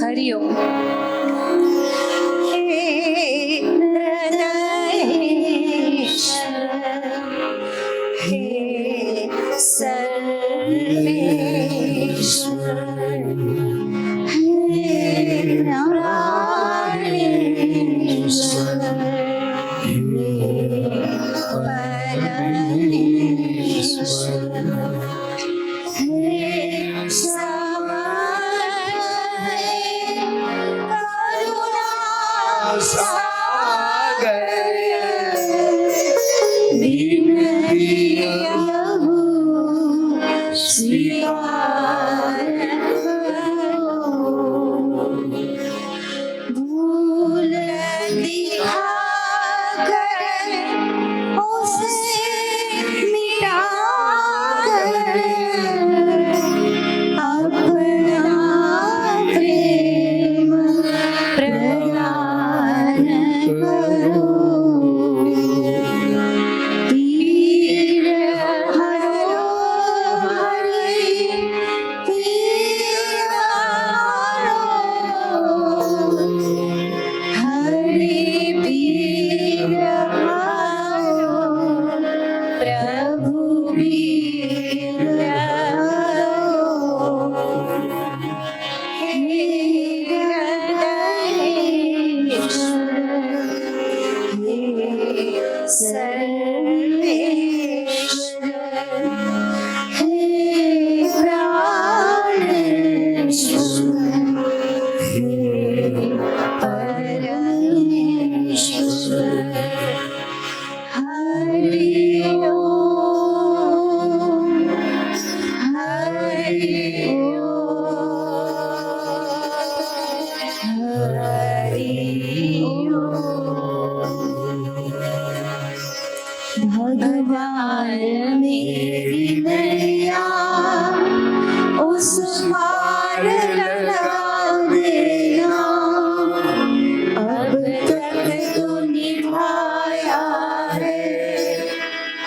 હરિઓમ. भगवान मेरी नैया उस पार लगा देना, अब तक तो निभाया है,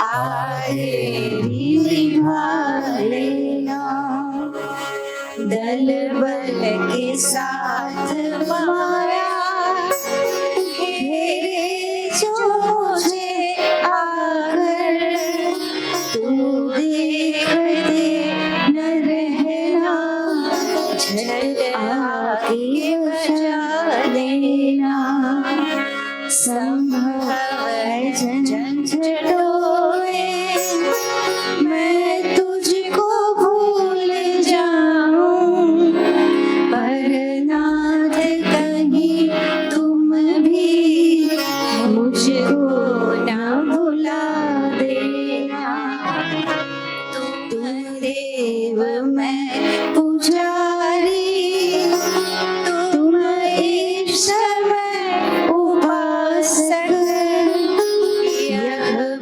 आगे भी निभा लेना। दल बल के साथ माया घेरे जो मुझे आकर, तू देखते न रहना, झट आगे बजा देना। संभव झंझटों में मैं तुझको भूल जाऊं, पर नाथ कहीं तुम भी मुझको ना भुला देना। तुम देव मैं पुजारी, तुम ईश्वर उपासक, यह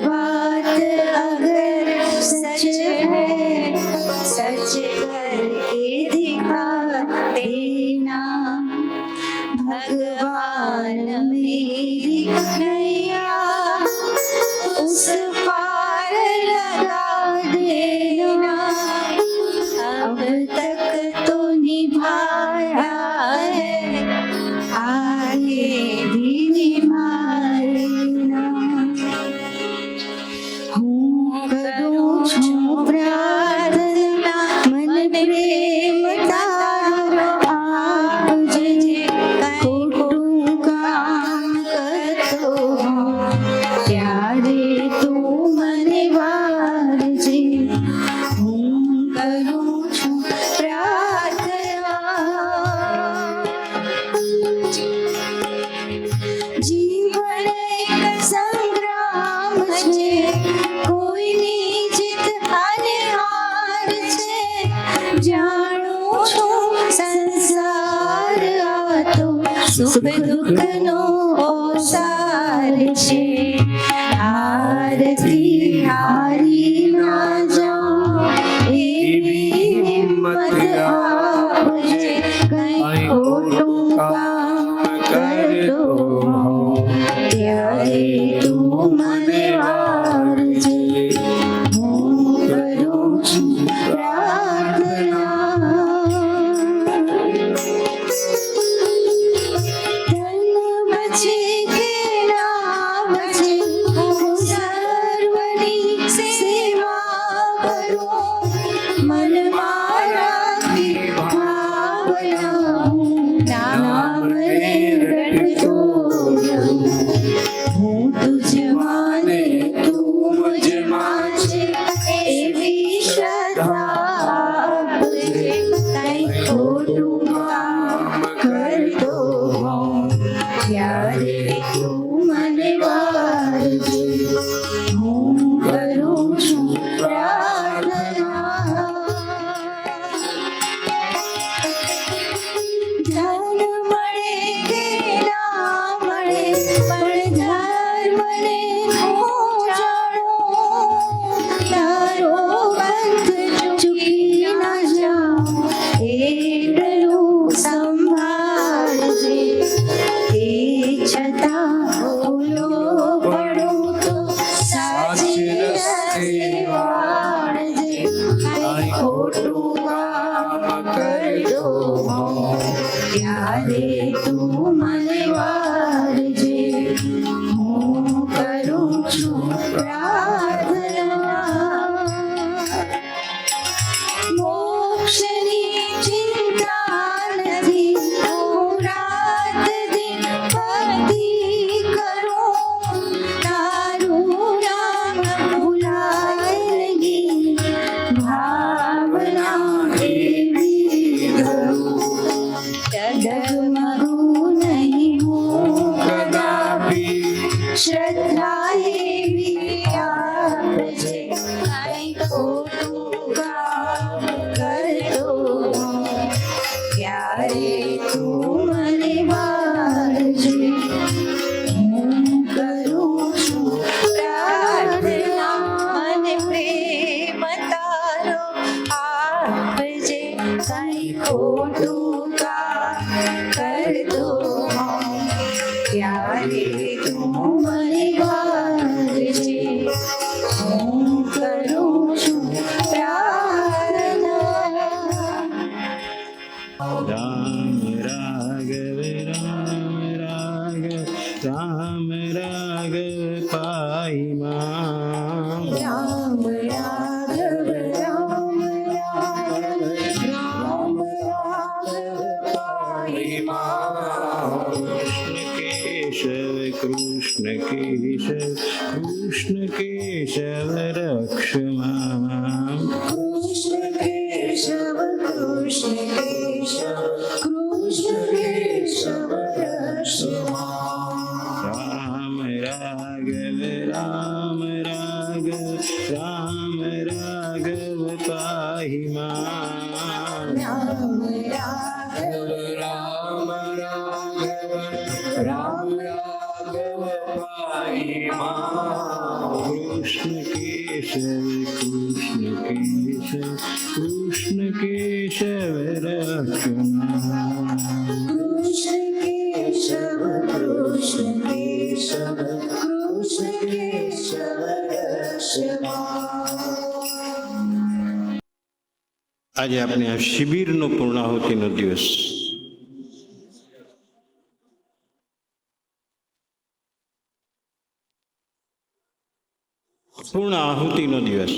बात अगर सच है, सच करके दिखा देना। भगवान मेरी नैया उस पार लगा देना, अब तक तो निभाया है, आगे भी निभा लेना। हूँ करूँ छूँ प्रार्थना मन प्रेम तारो, आप जे खोटूं काम करतो हो, ત્યારે તું મને વારજે। હું કરું છું પ્રાર્થના, જીવન એક સંગ્રામ છે, કોઈની જીત અને હાર છે। જાણું છું સંસાર આ તો સુખ દુઃખનો ઓસાર છે। હારથી હારી ના જાઉં એવી હિંમત આપજે, આજે આપણે આ શિબિરનો પૂર્ણાહુતિનો દિવસ. પૂર્ણ આહુતિનો દિવસ.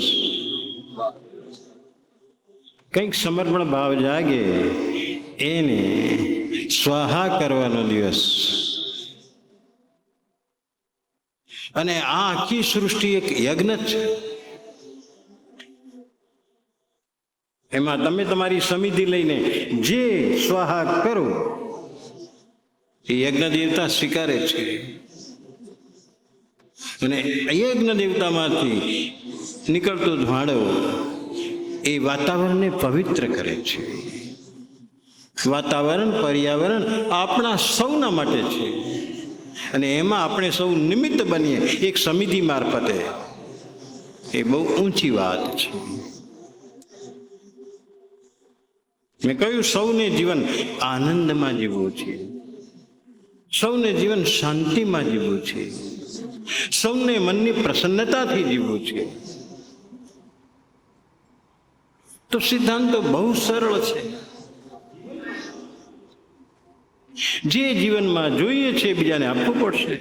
કંઈક સમર્પણ ભાવ જાગે એને સ્વાહા કરવાનો દિવસ. અને આ આખી સૃષ્ટિ એક યજ્ઞ છે. એમાં તમે તમારી સમિતિ લઈને જે સ્વાહા કરો એ યજ્ઞ દેવતા સ્વીકારે છે. અને યજ્ઞ દેવતામાંથી નીકળતો ધુમાડો એ વાતાવરણને પવિત્ર કરે છે. વાતાવરણ, પર્યાવરણ આપણા સૌના માટે છે. અને એમાં આપણે સૌ નિમિત્ત બનીએ એક સમિતિ મારફતે, એ બહુ ઊંચી વાત છે. મેં કહ્યું સૌને જીવન આનંદમાં જીવવું છે, સૌને જીવન શાંતિમાં જીવવું છે, સૌને મનની પ્રસન્નતાથી જીવવું છે. તો સિદ્ધાંત તો બહુ સરળ છે. જે જીવનમાં જોઈએ છે બીજાને આપવું પડશે.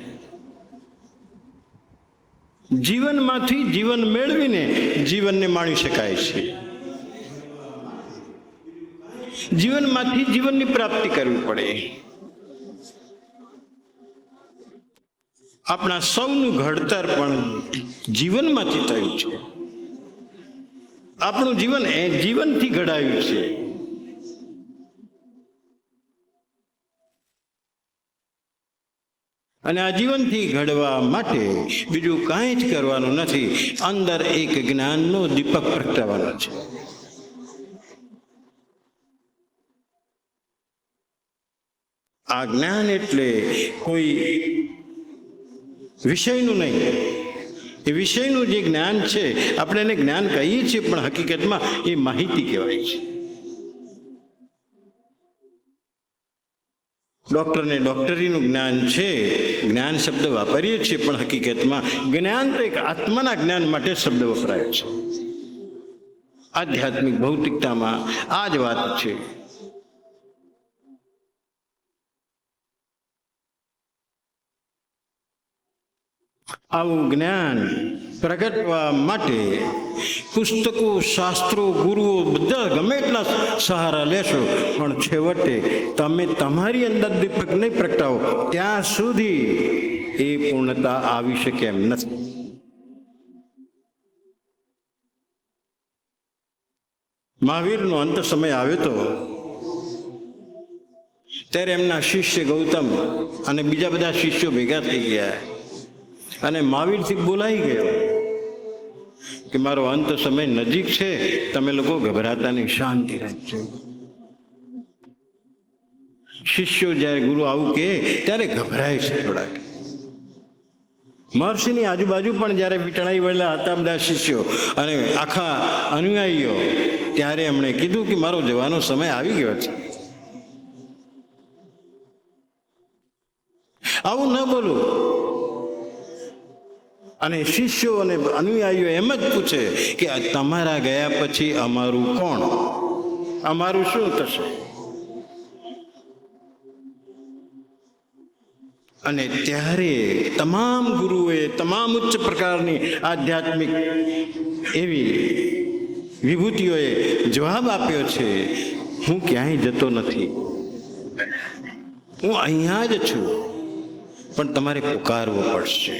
જીવનમાંથી જીવન મેળવીને જીવનને માણી શકાય છે. જીવનમાંથી જીવનની પ્રાપ્તિ કરવી પડે. આપણા સૌનું ઘડતર પણ જીવનમાંથી થયું છે. આપણું જીવન એ જીવનથી ઘડાયું છે. અને આ જીવનથી ઘડવા માટે બીજું કાંઈ જ કરવાનું નથી. અંદર એક જ્ઞાનનો દીપક પ્રગટાવવાનો છે. આ જ્ઞાન એટલે કોઈ વિષયનું નહીં. એ વિષયનું જે જ્ઞાન છે આપણે એને જ્ઞાન કહીએ છીએ, પણ હકીકતમાં એ માહિતી કહેવાય છે. ડૉક્ટરને ડૉક્ટરીનું જ્ઞાન છે, જ્ઞાન શબ્દ વાપરીએ છીએ, પણ હકીકતમાં જ્ઞાન તો એક આત્માના જ્ઞાન માટે શબ્દ વપરાય છે. આધ્યાત્મિક ભૌતિકતામાં આ જ વાત છે. આવું જ્ઞાન પ્રગટવા માટે પુસ્તકો, શાસ્ત્રો, ગુરુઓ બધા ગમે એટલા સહારા લેશો, પણ છેવટે તમે તમારી અંદર દીપક નહીં પ્રગટાવો ત્યાં સુધી એ પૂર્ણતા આવી શકે એમ નથી. મહાવીરનો અંત સમય આવ્યો તો ત્યારે એમના શિષ્ય ગૌતમ અને બીજા બધા શિષ્યો ભેગા થઈ ગયા અને મહાવીરથી બોલાઈ ગયો કે મારો અંત સમય નજીક છે, તમે લોકો ગભરાતા નહીં, શાંતિ રાખજો. શિષ્યો જ્યારે ગુરુ આવું કહે ત્યારે ગભરાય છે થોડાક. મહર્ષિની આજુબાજુ પણ જ્યારે વીટળાઈ વળેલા હતા બધા શિષ્યો અને આખા અનુયાયીઓ, ત્યારે એમણે કીધું કે મારો જવાનો સમય આવી ગયો છે. આવું ન બોલું. અને શિષ્યો અને અનુયાયીઓ એમ જ પૂછે કે તમારા ગયા પછી અમારું કોણ, અમારું શું થશે? અને ત્યારે તમામ ગુરુઓએ તમામ ઉચ્ચ પ્રકારની આધ્યાત્મિક એવી વિભૂતિઓએ જવાબ આપ્યો છે, હું ક્યાંય જતો નથી, હું અહીંયા જ છું, પણ તમારે પુકારવો પડશે.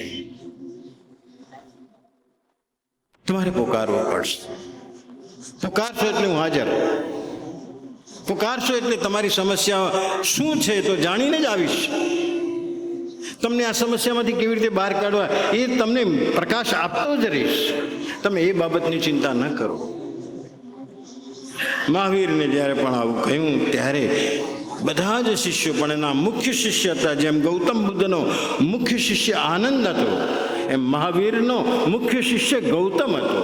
તમારે પુકારવો પડશે. પુકારશો એટલે હું હાજર. પુકારશો એટલે તમારી સમસ્યા શું છે તો જાણીને જ આવીશ. તમને આ સમસ્યામાંથી કેવી રીતે બહાર કાઢવા એ તમને પ્રકાશ આપતો જ રહીશ. તમે એ બાબતની ચિંતા ન કરો. મહાવીરને જ્યારે પણ આવું કહ્યું ત્યારે બધા જ શિષ્યો, પણ એના મુખ્ય શિષ્ય હતા, જેમ ગૌતમ બુદ્ધનો મુખ્ય શિષ્ય આનંદ હતો એમ મહાવીરનો મુખ્ય શિષ્ય ગૌતમ હતો.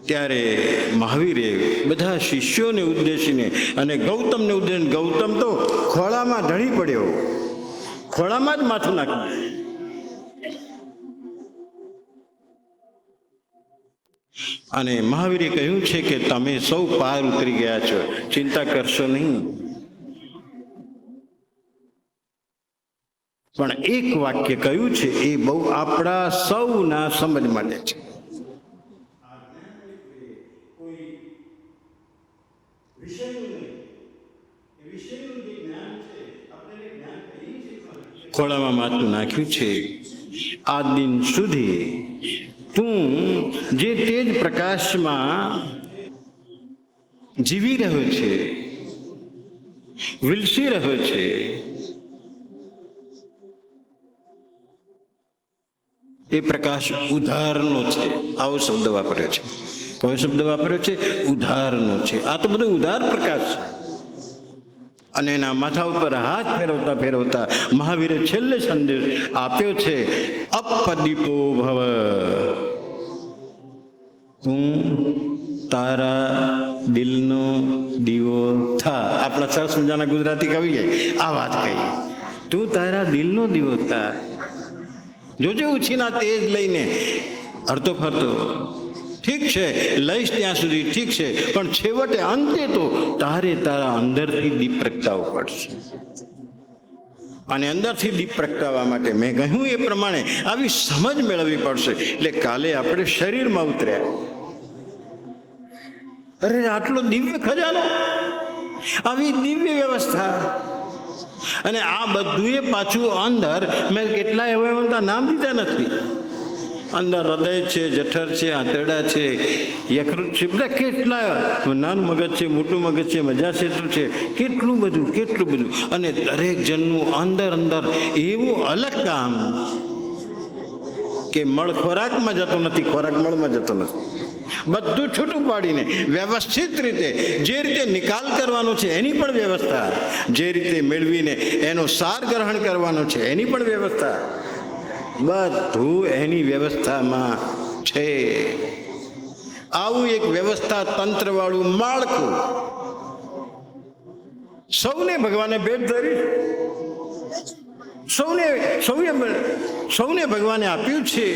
ત્યારે મહાવીરે બધા શિષ્યોને ઉદ્દેશીને અને ગૌતમને ઉદ્દેશીને, ગૌતમ તો ખોળામાં ઢળી પડ્યો, ખોળામાં જ માથું નાખ્યું. અને મહાવીરે કહ્યું છે કે તમે સૌ પાર ઉતરી ગયા છો, ચિંતા કરશો નહીં. પણ એક વાક્ય કહ્યું છે એ બહુ આપણા સૌના સમજ માટે છે. ખોળામાં માથું નાખ્યું છે. આ દિન સુધી તું જે તેજ પ્રકાશમાં જીવી રહ્યો છે, વિલસી રહ્યો છે, એ પ્રકાશ ઉધારનો છે. આવો શબ્દ વાપર્યો છે. કયો શબ્દ વાપર્યો છે? ઉધારનો છે. આ તો બધો ઉધાર પ્રકાશ છે. અને એના માથા ઉપર હાથ ફેરવતા ફેરવતા મહાવીરે છેલ્લે સંદેશ આપ્યો છે, અપદીપો ભવ, તું તારા દિલનો દીવો થા. આપણા સરસ મજાના ગુજરાતી કવિએ આ વાત કહી, તું તારા દિલનો દીવો થા. જોજે ઉછીના તેજ લઈને હરતો ફરતો. ઠીક છે, લઈશ ત્યાં સુધી ઠીક છે, પણ છેવટે અંતે તો તારે તારા અંદરથી દીપ પ્રગટાવવો પડશે. અને અંદરથી દીપ પ્રગટાવવા માટે મેં કહ્યું એ પ્રમાણે આવી સમજ મેળવવી પડશે. એટલે કાલે આપણે શરીરમાં ઉતર્યા. અરે આટલો દિવ્ય ખજાનો, આવી દિવ્ય વ્યવસ્થા, અને આ બધું પાછું અંદર મેં કેટલાય અવયવોના નામ દીધા નથી. અંદર હૃદય છે, જઠર છે, આંતરડા છે, યકૃત છે, બધા કેટલા, નાનું મગજ છે, મોટું મગજ છે, મજાક્ષેત્ર છે, કેટલું બધું. અને દરેક જણનું અંદર એવું અલગ કામ કે મળ ખોરાકમાં જતો નથી, ખોરાક મળમાં જતો નથી. બધું છૂટું પાડીને વ્યવસ્થિત રીતે જે રીતે નિકાલ કરવાનો છે એની પણ વ્યવસ્થા, જે રીતે મેળવીને એનો સાર ગ્રહણ કરવાનો છે એની પણ વ્યવસ્થા, બધું એની વ્યવસ્થામાં છે. આવું એક વ્યવસ્થા તંત્રવાળું માળખું સૌને ભગવાને ભેટ ધરી, સૌને ભગવાને આપ્યું છે.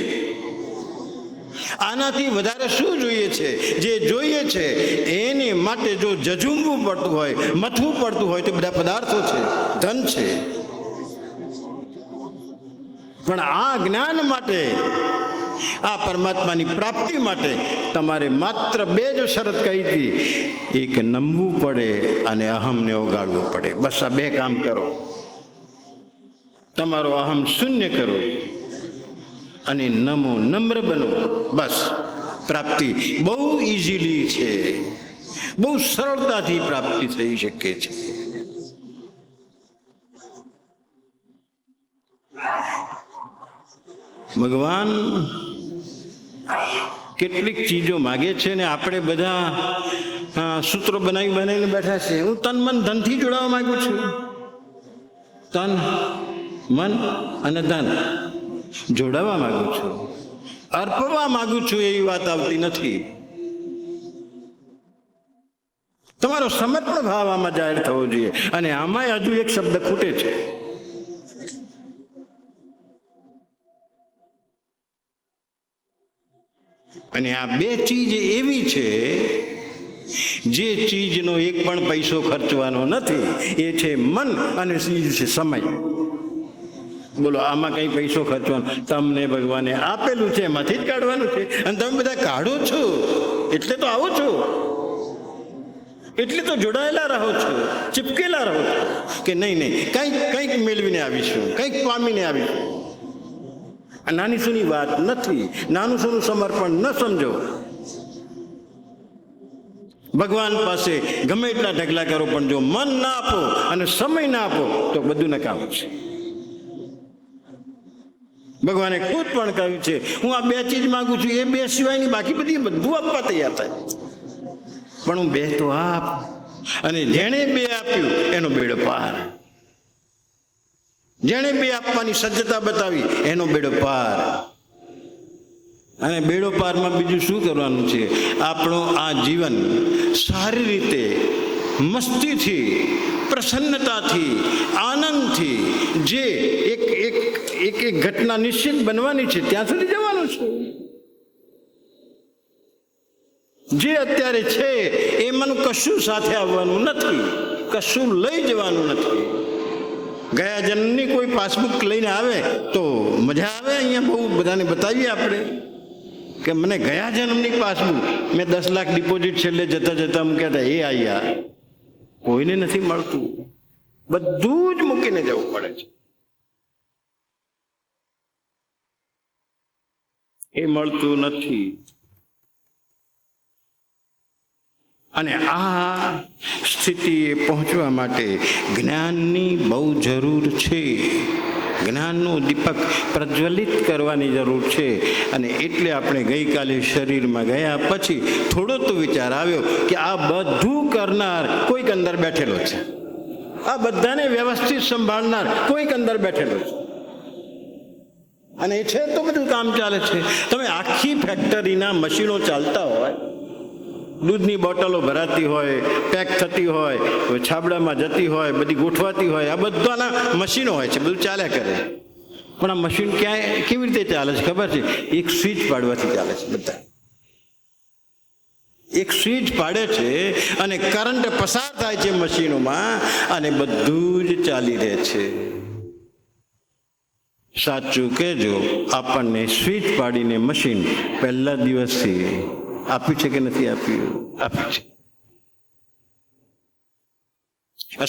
આનાથી વધારે શું જોઈએ છે? જે જોઈએ છે એની માટે જો જજુમવું પડતું હોય, મથવું પડતું હોય તો બધા પદાર્થો છે, ધન છે. પણ આ જ્ઞાન માટે, આ પરમાત્માની પ્રાપ્તિ માટે તમારે માત્ર બે જ શરત કહી હતી. એક નમવું પડે અને અહમને ઓગાળવું પડે. બસ આ બે કામ કરો. તમારો અહમ શૂન્ય કરો અને નમો નમ્ર બનો. બસ પ્રાપ્તિ બહુ ઇઝીલી છે, બહુ સરળતાથી પ્રાપ્તિ થઈ શકે છે. ભગવાન કેટલીક ચીજો માગે છે ને આપણે બધા સૂત્રો બનાવીને બેઠા છે. હું તન મન ધનથી જોડાવા માંગુ છું. તન મન અને ધન જોડાવા માંગુ છું, અર્પવા માંગુ છું, એવી વાત આવતી નથી. તમારો સમર્પણ ભાવ આમાં જાહેર થવો જોઈએ. અને આમાં હજુ એક શબ્દ ખૂટે છે. અને આ બે ચીજ એવી છે જે ચીજનો એક પણ પૈસો ખર્ચવાનો નથી. એ છે મન અને બીજું છે સમય. બોલો, આમાં કઈ પૈસો ખર્ચવાનો? તમને ભગવાને આપેલું છે, એમાંથી જ કાઢવાનું છે. અને તમે બધા કાઢો છો એટલે તો આવો છો, એટલે તો જોડાયેલા રહો છો, ચીપકેલા રહો છો કે નહીં કંઈક મેળવીને આવીશું, કંઈક પામીને આવીશું. આ નાની સૂની વાત નથી. નાનું સૂનું સમર્પણ ન સમજો. ભગવાન પાસે ગમે એટલા ઢગલા કરો, પણ જો મન ના આપો અને સમય ના આપો તો બધું નકામું છે. ભગવાને ખુદ પણ કહ્યું છે, હું આ બે ચીજ માંગુ છું, એ બે સિવાયની બાકી બધું આપવા તૈયાર થાય, પણ હું બે તો આપ. અને જેણે બે આપ્યું એનો બેડો પાર. જેણે બે આપવાની સજ્જતા બતાવી એનો બેડો પાર. અને બેડો પારમાં બીજું શું કરવાનું છે? આપણું આ જીવન સારી રીતે, મસ્તીથી, પ્રસન્નતાથી, આનંદથી, જે એક ઘટના નિશ્ચિત બનવાની છે ત્યાં સુધી જવાનું છે. જે અત્યારે છે એમાંનું કશું સાથે આવવાનું નથી, કશું લઈ જવાનું નથી. ગયા જન્મની કોઈ પાસબુક લઈને આવે તો મજા આવે. અહીંયા બહુ બધાને બતાવીએ આપણે કે મને ગયા જન્મની પાસબુક, મેં 10 લાખ ડિપોઝિટ છેલ્લે જતા મૂક્યા હતા, એ આયા. કોઈને નથી મળતું, બધું જ મૂકીને જવું પડે છે. એ મળતું નથી. અને આ સ્થિતિએ પહોંચવા માટે જ્ઞાનની બહુ જરૂર છે. જ્ઞાનનો દીપક પ્રજ્વલિત કરવાની જરૂર છે. અને એટલે આપણે ગઈકાલે શરીરમાં ગયા પછી થોડો તો વિચાર આવ્યો કે આ બધું કરનાર કોઈક અંદર બેઠેલો છે, આ બધાને વ્યવસ્થિત સંભાળનાર કોઈક અંદર બેઠેલો છે. અને એ છે તો બધું કામ ચાલે છે. તમે આખી ફેક્ટરીના મશીનો ચાલતા હોય, દૂધની બોટલો ભરાતી હોય, પેક થતી હોય, છાબડામાં જતી હોય, બધી ગોઠવાતી હોય, આ બધાના મશીનો હોય છે, બધું ચાલ્યા કરે. પણ આ મશીન ક્યાંય કેવી રીતે ચાલે છે ખબર છે? એક સ્વિચ પાડવાથી ચાલે છે. બધા એક સ્વિચ પાડે છે અને કરંટ પસાર થાય છે મશીનોમાં અને બધું જ ચાલી રહે છે. સાચું કહેજો, આપણને સ્વિચ પાડીને મશીન પહેલા દિવસથી આપ્યું છે કે નથી આપ્યું? આપ્યું છે.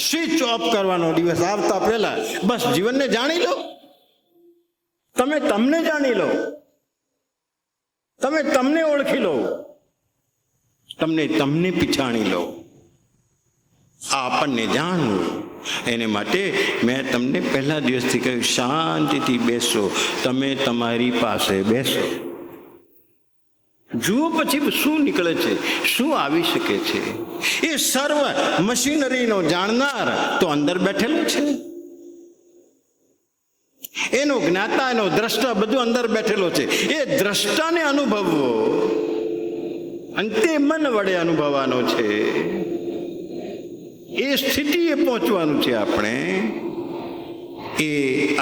સ્વિચ ઓફ કરવાનો દિવસ આવતા પહેલા બસ જીવનને જાણી લો. તમે તમને જાણી લો, તમે તમને ઓળખી લો, તમને પીછાણી લો. આ આપણને જાણવું. એને માટે મેં તમને પહેલા દિવસથી કહ્યું, શાંતિથી બેસો. તમે તમારી પાસે બેસો, જુઓ પછી શું નીકળે છે, શું આવી શકે છે. એ સર્વ મશીનરીનો જાણનાર તો અંદર બેઠેલો છે. એનો જ્ઞાતા, એનો દ્રષ્ટા બધું અંદર બેઠેલો છે. એ દ્રષ્ટાને અનુભવવો, અંતે મન વડે અનુભવવાનો છે. એ સ્થિતિએ પહોંચવાનું છે આપણે. એ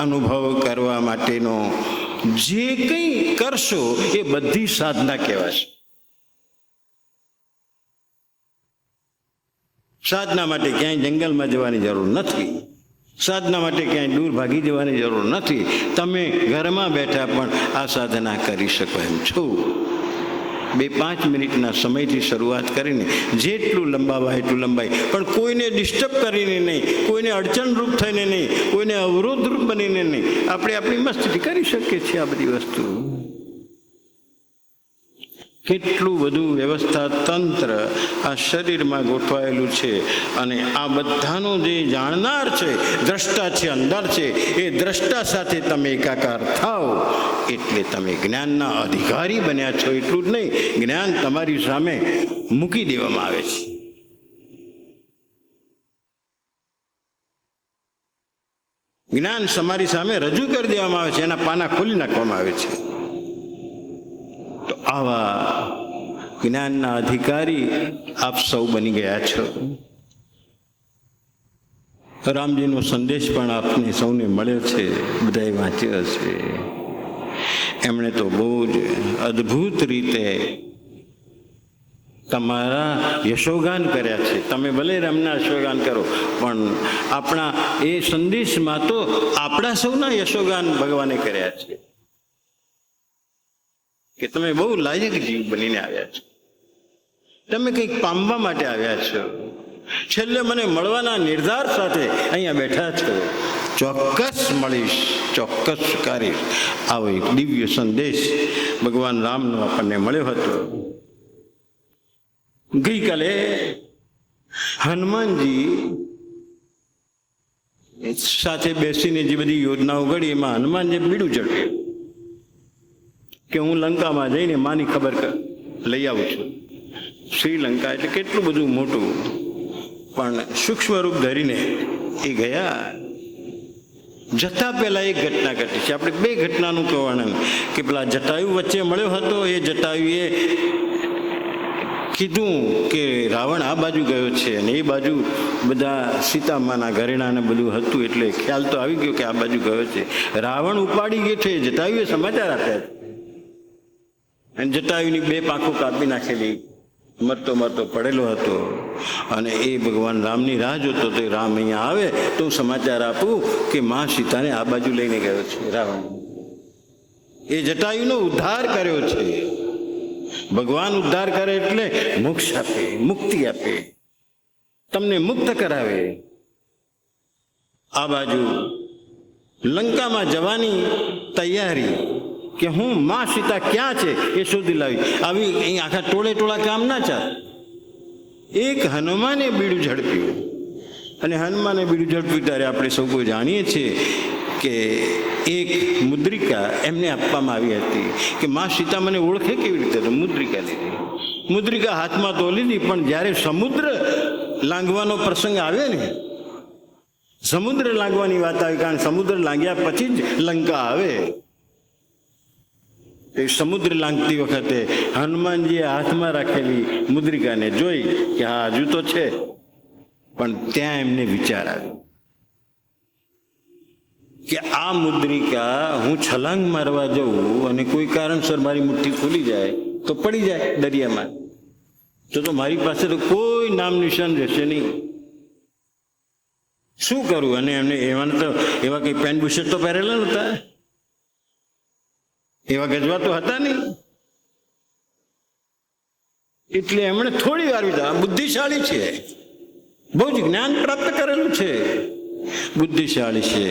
અનુભવ કરવા માટેનો જે કંઈ કરશો એ બધી સાધના કહેવાશે. સાધના માટે ક્યાંય જંગલમાં જવાની જરૂર નથી. સાધના માટે ક્યાંય દૂર ભાગી જવાની જરૂર નથી. તમે ઘરમાં બેઠા પણ આ સાધના કરી શકો એમ છો. 2-5 મિનિટના સમયથી શરૂઆત કરીને જેટલું લંબાવાય એટલું લંબાય, પણ કોઈને ડિસ્ટર્બ કરીને નહીં, કોઈને અડચણરૂપ થઈને નહીં, કોઈને અવરોધરૂપ બનીને નહીં. આપણે આપણી મસ્તીથી કરી શકીએ છીએ આ બધી વસ્તુ. કેટલું બધું વ્યવસ્થા તંત્ર આ શરીરમાં ગોઠવાયેલું છે. અને આ બધાનો જે જાણનાર છે, દ્રષ્ટા છે, અંદર છે, એ દ્રષ્ટા સાથે તમે એકાકાર થાઓ એટલે તમે જ્ઞાનના અધિકારી બન્યા છો. એટલું જ નહીં, જ્ઞાન તમારી સામે મૂકી દેવામાં આવે છે. જ્ઞાન તમારી સામે રજૂ કરી દેવામાં આવે છે. એના પાના ખોલી નાખવામાં આવે છે. તો આવા જ્ઞાનના અધિકારી આપ સૌ બની ગયા છો. રામજીનો સંદેશ પણ આપને સૌને મળ્યો છે, બધાએ વાંચ્યો છે. એમણે તો બહુ જ અદ્ભુત રીતે તમારા યશોગાન કર્યા છે. તમે ભલે રામના યશોગાન કરો, પણ આપણા એ સંદેશમાં તો આપણા સૌના યશોગાન ભગવાને કર્યા છે કે તમે બહુ લાયક જીવ બનીને આવ્યા છો. તમે કંઈક પામવા માટે આવ્યા છો. છેલ્લે મને મળવાના નિર્ધાર સાથે અહીંયા બેઠા છો. ચોક્કસ મળીશ, ચોક્કસ સ્વીકારીશ. આવો એક દિવ્ય સંદેશ ભગવાન રામનો આપણને મળ્યો હતો. ગઈકાલે હનુમાનજી સાથે બેસીને જે બધી યોજનાઓ ઘડી, એમાં હનુમાનજી બીડું ઝડપ્યું કે હું લંકામાં જઈને માની ખબર લઈ આવું છું. શ્રીલંકા એટલે કેટલું બધું મોટું, પણ સૂક્ષ્મ રૂપ ધરીને એ ગયા. જતા પહેલા એક ઘટના ઘટી છે. આપણે 2 ઘટનાનું વર્ણન કે પેલા જટાયુ વચ્ચે મળ્યો હતો. એ જટાયુએ કીધું કે રાવણ આ બાજુ ગયો છે, અને એ બાજુ બધા સીતામાના ઘરેણા ને બધું હતું, એટલે ખ્યાલ તો આવી ગયો કે આ બાજુ ગયો છે. રાવણ ઉપાડી ગયો છે, જટાયુએ સમાચાર આપ્યા છે. અને જટાયુની 2 પાંખો કાપી નાખેલી, મરતો મરતો પડેલો હતો. અને એ ભગવાન રામની રાહ જોતો હતો. રામ અહીંયા આવે તો સમાચાર આપું કે માં સીતાને આ બાજુ લઈને ગયો છે રાવણ. એ જટાયુનો ઉદ્ધાર કર્યો છે. ભગવાન ઉદ્ધાર કરે એટલે મોક્ષ આપે, મુક્તિ આપે, તમને મુક્ત કરાવે. આ બાજુ લંકામાં જવાની તૈયારી કે હું માં સીતા ક્યાં છે એ શોધી લાવી. આવી અહીં આખા ટોળા કામ ના ચાલે. એક હનુમાને બીડું ઝડપ્યું, અને હનુમાને બીડું ઝડપ્યું ત્યારે આપણે સૌ કોઈ જાણીએ છીએ કે એક મુદ્રિકા એમને આપવામાં આવી હતી કે માં સીતા મને ઓળખે કેવી રીતે, તો મુદ્રિકા લીધી. મુદ્રિકા હાથમાં તો લીધી, પણ જ્યારે સમુદ્ર લાંઘવાનો પ્રસંગ આવે ને, સમુદ્ર લાંઘવાની વાત આવી, કારણ સમુદ્ર લાંઘ્યા પછી જ લંકા આવે. એ સમુદ્ર લાંઘતી વખતે હનુમાનજીએ હાથમાં રાખેલી મુદ્રિકાને જોઈ કે હા હજુ તો છે, પણ ત્યાં એમને વિચાર આવ્યો કે આ મુદ્રિકા હું છલાંગ મારવા જઉં અને કોઈ કારણસર મારી મુઠ્ઠી ખુલી જાય તો પડી જાય દરિયામાં, તો મારી પાસે તો કોઈ નામ નિશાન રહેશે નહીં. શું કરું? અને એમને એવા કઈ પેન્ટ બુશર્ટ તો પહેરેલા નહોતા, એવા ગજવા તો હતા નહીં. એટલે એમણે થોડી વાર વિચાર, બુદ્ધિશાળી છે, બહુ જ જ્ઞાન પ્રાપ્ત કરેલું છે, બુદ્ધિશાળી છે.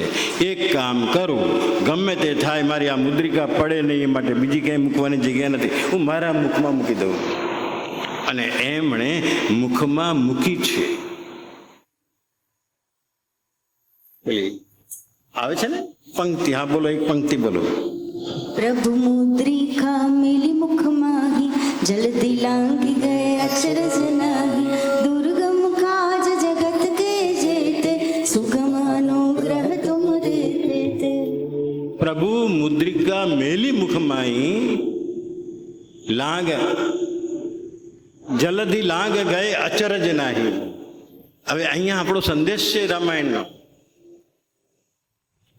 એક કામ કરું, ગમે તે થાય, મારી આ મુદ્રિકા પડે નહીં એ માટે બીજી ક્યાંય મૂકવાની જગ્યા નથી, હું મારા મુખમાં મૂકી દઉં. અને એમણે મુખમાં મૂકી છે. આવે છે ને પંક્તિ, હા બોલો, એક પંક્તિ બોલો. પ્રભુ મુદ્રિકા મેલી મુખ માહી, જલ્દી લાંગી ગયે અચરજ નાહી, દુર્ગમ કાજ જગત કે જેતે, સુગમ અનુગ્રહ તુમ દેતે તે. પ્રભુ મુદ્રિકા મેલી મુખમાઈ લાંગ, જલ્દી લાંગ ગયે અચરજ નાહી. હવે અહીંયા આપણો સંદેશ છે રામાયણનો,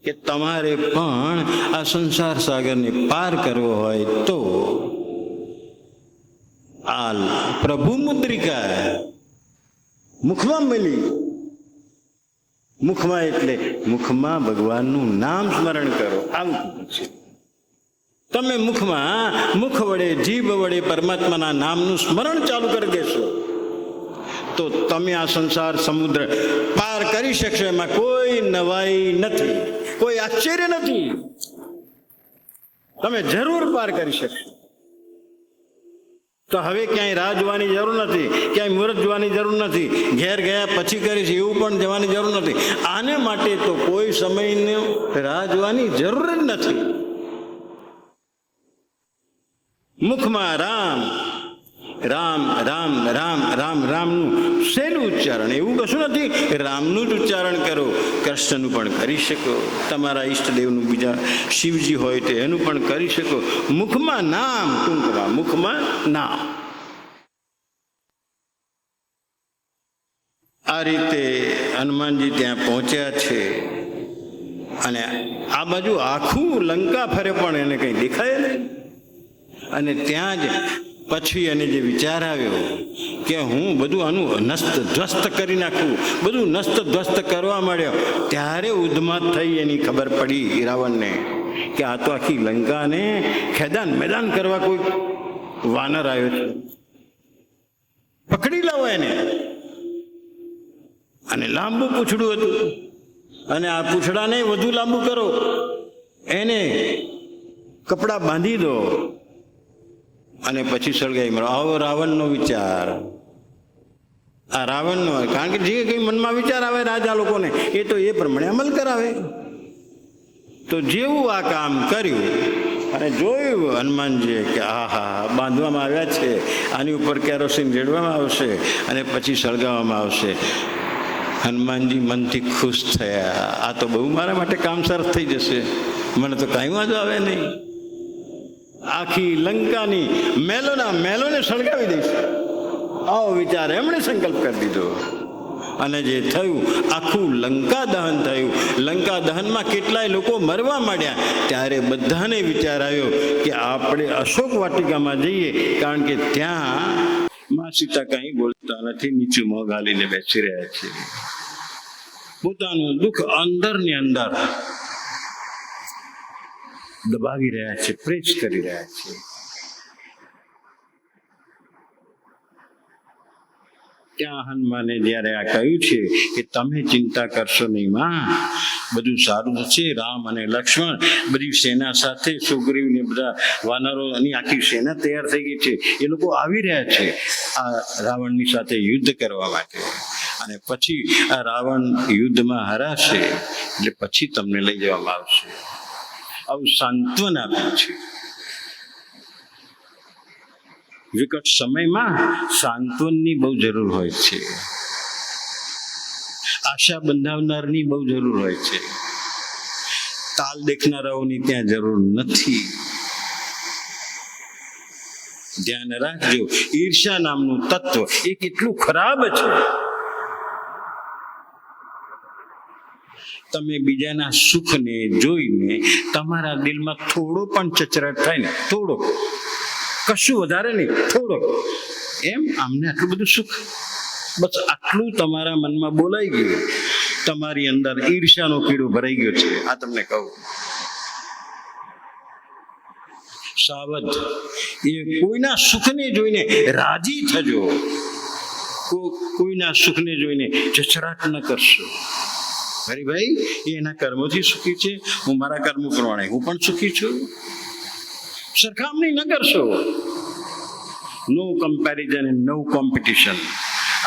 કે તમારે પણ આ સંસાર સાગરને પાર કરવો હોય તો આ પ્રભુ મુદ્રિકા મુખમાં મળી. મુખમાં એટલે મુખમાં ભગવાનનું નામ સ્મરણ કરો. આવું છે. તમે મુખમાં, મુખ વડે, જીભ વડે પરમાત્માના નામનું સ્મરણ ચાલુ કરી દેશો તો તમે આ સંસાર સમુદ્ર પાર કરી શકશો. એમાં કોઈ નવાઈ નથી, કોઈ આશ્ચર્ય નથી. તમે જરૂર પાર કરી શકશો. તો હવે ક્યાંય રાહ જોવાની જરૂર નથી, ક્યાંય મુહૂર્ત જોવાની જરૂર નથી, ઘેર ગયા પછી કરીશ એવું પણ જવાની જરૂર નથી. આને માટે તો કોઈ સમયને રાહ જોવાની જરૂર જ નથી. મુખમાં રામ રામ રામ રામ રામ રામનું સહેલું ઉચ્ચારણ, એવું કશું નથી. રામનું જ ઉચ્ચારણ કરો, કૃષ્ણનું પણ કરી શકો, તમારા ઈષ્ટદેવનું બીજા શિવજી હોય તો એનું પણ કરી શકો. મુખમાં નામ, ટૂંકમાં મુખમાં નામ. આ રીતે હનુમાનજી ત્યાં પહોંચ્યા છે. અને આ બાજુ આખું લંકા ફરે પણ એને કંઈ દેખાય નહીં. અને ત્યાં જ પછી એને જે વિચાર આવ્યો કે હું બધું આનું નસ્ત ધ્વસ્ત કરી નાખું, બધું નસ્ત ધ્વસ્ત કરવા માંડ્યો, ત્યારે ઉદ્માત થઈ એની ખબર પડી રાવણને કે આ તો આખી લંકાને ખેદાન મેદાન કરવા કોઈ વાનર આવ્યો છે, પકડી લાવો એને. અને લાંબુ પૂંછડું હતું, અને આ પૂંછડાને વધુ લાંબુ કરો, એને કપડા બાંધી દો અને પછી સળગાઈ મારો. આવો રાવણનો વિચાર. આ રાવણનો, કારણ કે જે કંઈ મનમાં વિચાર આવે રાજા લોકોને એ તો એ પ્રમાણે અમલ કરાવે. તો જેવું આ કામ કર્યું અને જોયું હનુમાનજીએ કે આહા બાંધવામાં આવ્યા છે, આની ઉપર કેરોસીન રેડવામાં આવશે અને પછી સળગાવવામાં આવશે. હનુમાનજી મનથી ખુશ થયા. આ તો બહુ મારા માટે કામ સરસ થઈ જશે, મને તો કાંઈ વાંધો આવે નહીં. આખી લંકાની મેલોને સળગાવી દઈશ, આવો વિચાર એમણે સંકલ્પ કરી દીધો. અને જે થયું, આખું લંકા દહન થયું. લંકા દહનમાં કેટલાય લોકો મરવા માંડ્યા. ત્યારે બધાને વિચાર આવ્યો કે આપણે અશોક વાટિકામાં જઈએ, કારણ કે ત્યાં માં સીતા કંઈ બોલતા નથી, નીચું મોં ગાલીને બેસી રહ્યા છે. પોતાનું દુઃખ અંદરની અંદર દબાવી રહ્યા છે, પ્રેસ કરી રહ્યા છે. ત્યાં હનુમાને જ્યારે આ કહ્યું છે કે તમે ચિંતા કરશો નહીં માં, બધું સારું થશે. રામ અને લક્ષ્મણ બધી સેના સાથે, સુગ્રીવ ને બધા વાનરોની આખી સેના તૈયાર થઈ ગઈ છે. એ લોકો આવી રહ્યા છે આ રાવણની સાથે યુદ્ધ કરવા માટે. અને પછી આ રાવણ યુદ્ધમાં હરાશે એટલે પછી તમને લઈ જવામાં આવશે. આવું સાંત્વન આપ્યું છે. વિકટ સમયમાં સાંત્વનની બહુ જરૂર હોય છે, આશા બંધાવનારની બહુ જરૂર હોય છે, તાલ દેખનારાઓની ત્યાં જરૂર નથી. ધ્યાન રાખજો, ઈર્ષ્યા નામનું તત્વ એ કેટલું ખરાબ છે. તમે બીજાના સુખને જોઈને તમારા દિલમાં થોડો પણ ચચરાટ થાય ને, થોડો, કશું વધારે નહીં, થોડો, એમ આમને આટલું બધું સુખ, બસ આટલું તમારા મનમાં બોલાઈ ગયું, તમારી અંદર ઈર્ષ્યાનો કીડો ભરાઈ ગયો છે. આ તમને કહું, સાવધ, એ કોઈના સુખને જોઈને રાજી થજો, કોઈના સુખને જોઈને ચચરાટ ન કરશો. અરે ભાઈ, એ એના કર્મોથી સુખી છે, હું મારા કર્મો પ્રમાણે હું પણ સુખી છું. સરખામણી ન કરશો. નો કમ્પેરિઝન એન્ડ નો કોમ્પિટિશન.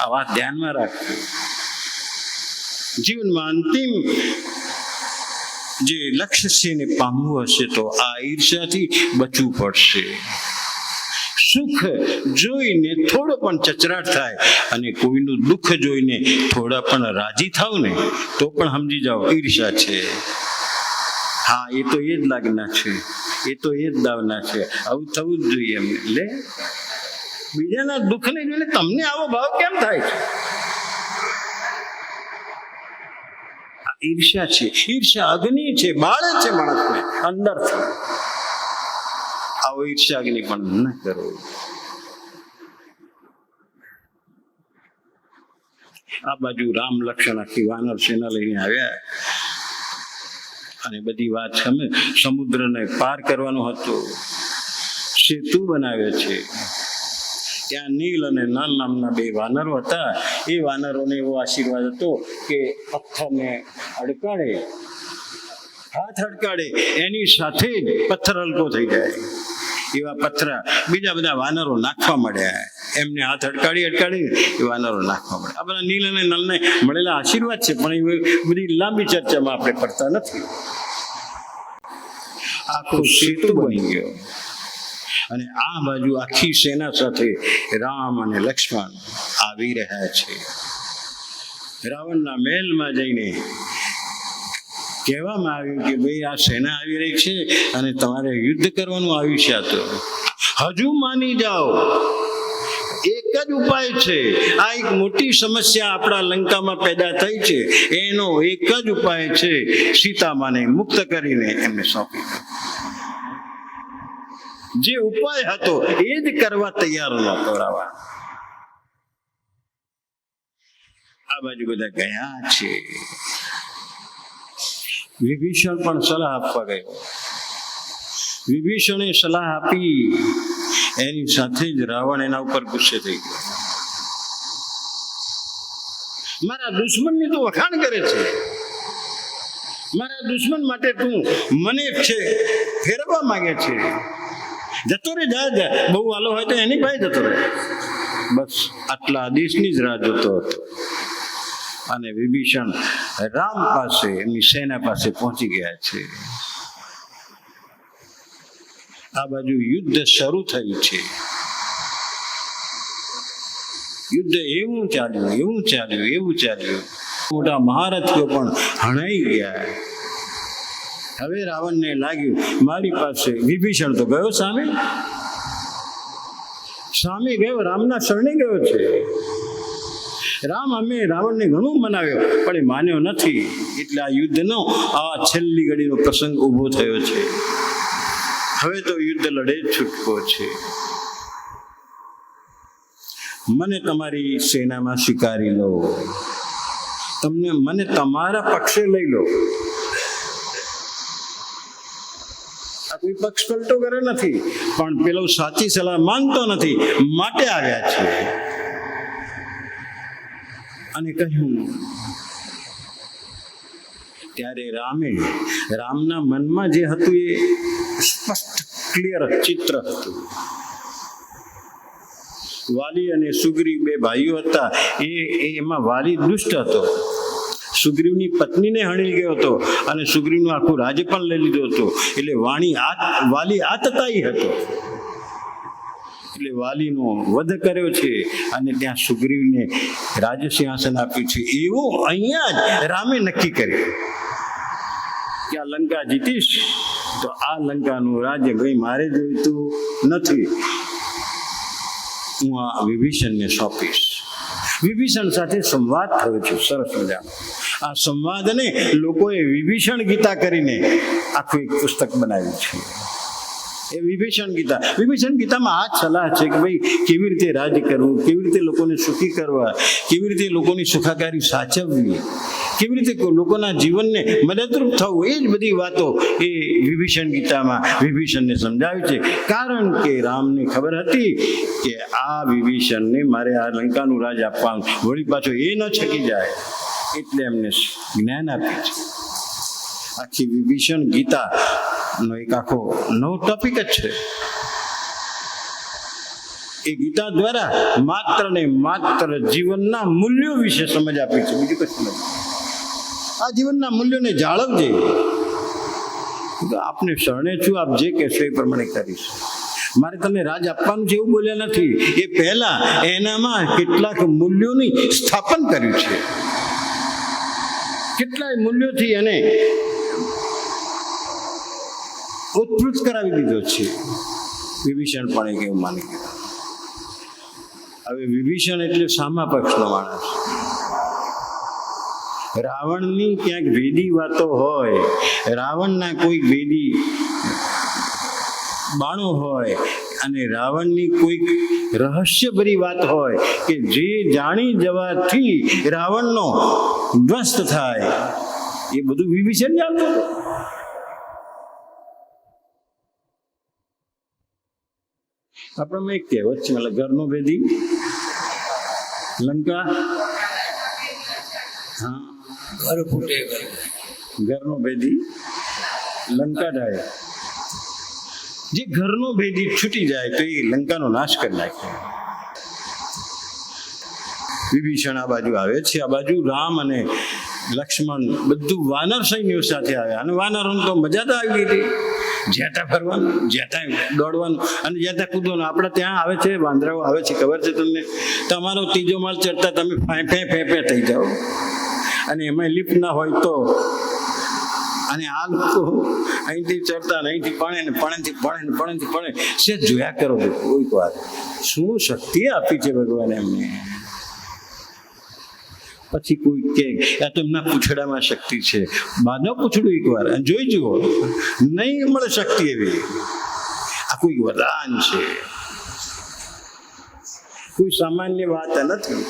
આ વાત ધ્યાનમાં રાખજો. જીવનમાં અંતિમ જે લક્ષ્ય છે એને પામવું હશે તો આ ઈર્ષ્યાથી બચવું પડશે. સુખ જોઈને થોડો પણ ચચરાટ થાય અને કોઈનું દુઃખ જોઈને થોડા પણ રાજી થાવ ને તો પણ સમજી જાઓ ઈર્ષ્યા છે. હા, એ તો એ જ લાગના છે, એ તો એ જ દાવના છે, આવું થવું જ જોઈએ એમને. લે, બીજાના દુઃખને જોઈને તમને આવો ભાવ કેમ થાય છે? ઈર્ષ્યા છે. ઈર્ષ્યા અગ્નિ છે, બાળે છે માણસને અંદરથી. આવો ઈર્ષ્યા અગ્નિ પણ ન કરો. આ બાજુ રામ લક્ષ્મણ આખી વાનર સેના લઈને આવ્યા અને બધી વાત સમુદ્રને પાર કરવાનો હતો. સેતુ બનાવે છે. ત્યાં નીલ અને નલ નામના બે વાનરો હતા. એ વાનરોને એવો આશીર્વાદ હતો કે પથ્થરને અડકાડે, હાથ અડકાડે એની સાથે જ પથ્થર હલકો થઈ જાય. એવા પથ્થર બીજા બધા વાનરો નાખવા માંડ્યા. એમને હાથ અડકાડી એ વાનરો નાખવા માંડ્યા. આ બધા નીલ અને નલને મળેલા આશીર્વાદ છે, પણ એ બધી લાંબી ચર્ચામાં આપણે પડતા નથી. આખો સેતુ બની ગયો અને આ બાજુ આખી સેના સાથે રામ અને લક્ષ્મણ આવી રહ્યા છે. રાવણના મહેલમાં જઈને કહેવામાં આવ્યું કે ભાઈ, આ સેના આવી રહી છે અને તમારે યુદ્ધ કરવાનું આવ્યું છે. આ તો હજુ માની જાઓ, એક જ ઉપાય છે. આ એક મોટી સમસ્યા આપણા લંકામાં પેદા થઈ છે, એનો એક જ ઉપાય છે, સીતામાને મુક્ત કરીને એમને સોંપી દો. જે ઉપાય હતો એ જ કરવા તૈયાર નહોતો રાવણ. આ બાજુ બધા ગયા છે. વિભીષણ પણ સલાહ આપવા ગયો. વિભીષણે સલાહ આપી, એની સાથે જ રાવણ એના ઉપર ગુસ્સે થઈ ગયો. મારા દુશ્મનની તો વખાણ કરે છે, મારા દુશ્મન માટે તું મને છે ફેરવવા માંગે છે. જતો રે, જા, બહુ વાલો હોય તો એની પાસે જતો રહે. બસ આટલા આદેશની જ રાહ જોતો હતો. અને વિભીષણ રામ પાસે, એમની સેના પાસે પહોંચી ગયા છે. આ બાજુ યુદ્ધ શરૂ થયું છે. યુદ્ધ એવું ચાલ્યું. મોટા મહારથીઓ પણ હણાઈ ગયા. હવે રાવણને લાગ્યું મારી પાસે, વિભીષણ તો ગયો સામે ગયો, રામના શરણે ગયો છે. રાવણને ઘણું મનાવ્યો પણ એ માન્યો નથી. એટલે આ યુદ્ધનો આ છેલ્લી ઘડીનો પ્રસંગ ઊભો થયો છે. હવે તો યુદ્ધ લડે જ છૂટકો છે. મને તમારી સેનામાં સ્વીકારી લો, મને તમારા પક્ષે લઈ લો. આ કોઈ પક્ષ પલટો કરે નથી, પણ પેલો સાચી સલાહ માનતો નથી, માટે આવ્યા છે. અને કહ્યું, ત્યારે રામના મનમાં જે હતું એ સ્પષ્ટ ક્લિયર ચિત્ર હતું. વાલી અને સુગ્રીવ બે ભાઈઓ હતા. એમાં વાલી દુષ્ટ હતો, સુગ્રીવની પત્નીને હણી ગયો હતો અને સુગ્રીવનું આખું રાજ્ય પણ લઈ લીધું હતું. એટલે વાલી આતતાઈ હતો. એટલે વાલીનો વધ કર્યો છે અને ત્યાં સુગ્રીવને રાજસિંહાસન આપ્યું છે. એવું અહીંયા જ રામે નક્કી કર્યું કે આ લંકા જીતીશ તો આ લંકાનું રાજ્ય ભાઈ મારે જોઈતું નથી, હું આ વિભીષણને સોંપીશ. વિભીષણ સાથે સંવાદ થયો છે સરસ મજાનો. આ સંવાદને લોકોએ વિભીષણ ગીતા કરીને આખું એક પુસ્તક બનાવ્યું છે. એ વિભીષણ ગીતામાં આ સલાહ છે કે ભાઈ કેવી રીતે રાજ કરવું, કેવી રીતે લોકોને સુખી કરવા, કેવી રીતે લોકોની સુખાકારી સાચવવી, કેવી રીતે લોકોના જીવનને મદદરૂપ થવું, એ જ બધી વાતો એ વિભીષણ ગીતામાં વિભીષણને સમજાવી છે. કારણ કે રામને ખબર હતી કે આ વિભીષણને મારે આ લંકાનું રાજ આપવાનું, વળી પાછો એ ન છકી જાય, એટલે એમને જ્ઞાન આપ્યું છે. આખી વિભીષણ ગીતા નો એક આખો નવો ટોપિક જ છે. એ ગીતા દ્વારા માત્ર ને માત્ર જીવનના મૂલ્યો વિશે સમજ આપી છે, બીજું કશું નથી. આ જીવનના મૂલ્યોને જાળવજે, આપને શરણે છું, આપ જે કહેશો એ પ્રમાણે કરીશ. મારે તમને રાજ આપવાનું છે એવું બોલ્યા નથી. એ પહેલા એનામાં કેટલાક મૂલ્યોની સ્થાપન કર્યું છે, કેટલાય મૂલ્યોથી એને ઉત્પૃત કરાવી દીધો છે. વિભીષણ પણ એક એવું માની ગયો. હવે વિભીષણ એટલે સામા પક્ષનો માણસ. રાવણની ક્યાંક ભેદી વાતો હોય, રાવણના કોઈક ભેદી બાણો હોય અને રાવણની કોઈક રહસ્યભરી વાત હોય કે જે જાણી જવાથી રાવણનો ધ્વસ્ત થાય, એ બધું વિભીષણ જાણતો હતો. આપણામાં એક કહેવત છે, એટલે ઘરનો ભેદી લંકા, હા, ઘર ફૂટે, ઘરનો ભેદી લંકા ઢાળે. જે ઘરનો ભેદી છૂટી જાય તો એ લંકાનો નાશ કરી નાખે. વિભીષણ આ બાજુ આવે છે, આ બાજુ રામ અને લક્ષ્મણ બધું વાનર સૈન્યો સાથે આવ્યા. અને વાનરોને તો મજા તો આવી ગઈ હતી, જ્યાં ત્યાં ફરવાનું, જ્યાં ત્યાં દોડવાનું અને જ્યાં ત્યાં કૂદવાનું. આપણે ત્યાં આવે છે, વાંદરાઓ આવે છે, ખબર છે તમને? તમારો ત્રીજો માળ ચડતા તમે ફે થઈ જાઓ, અને એમાં લિફ્ટ ના હોય તો. અને આ લોકો અહીંથી ચડતા ને અહીંથી પડે છે. જોયા કરો કોઈક વાર શું શક્તિ આપી છે ભગવાને એમને. પછી કોઈ કે આ તો એમના પૂંછડામાં શક્તિ છે. બાંધો પૂંછડું એકવાર અને જોઈ જુઓ, નહીં મળે શક્તિ એવી. આ કોઈ વરદાન છે, કોઈ સામાન્ય વાત નથી.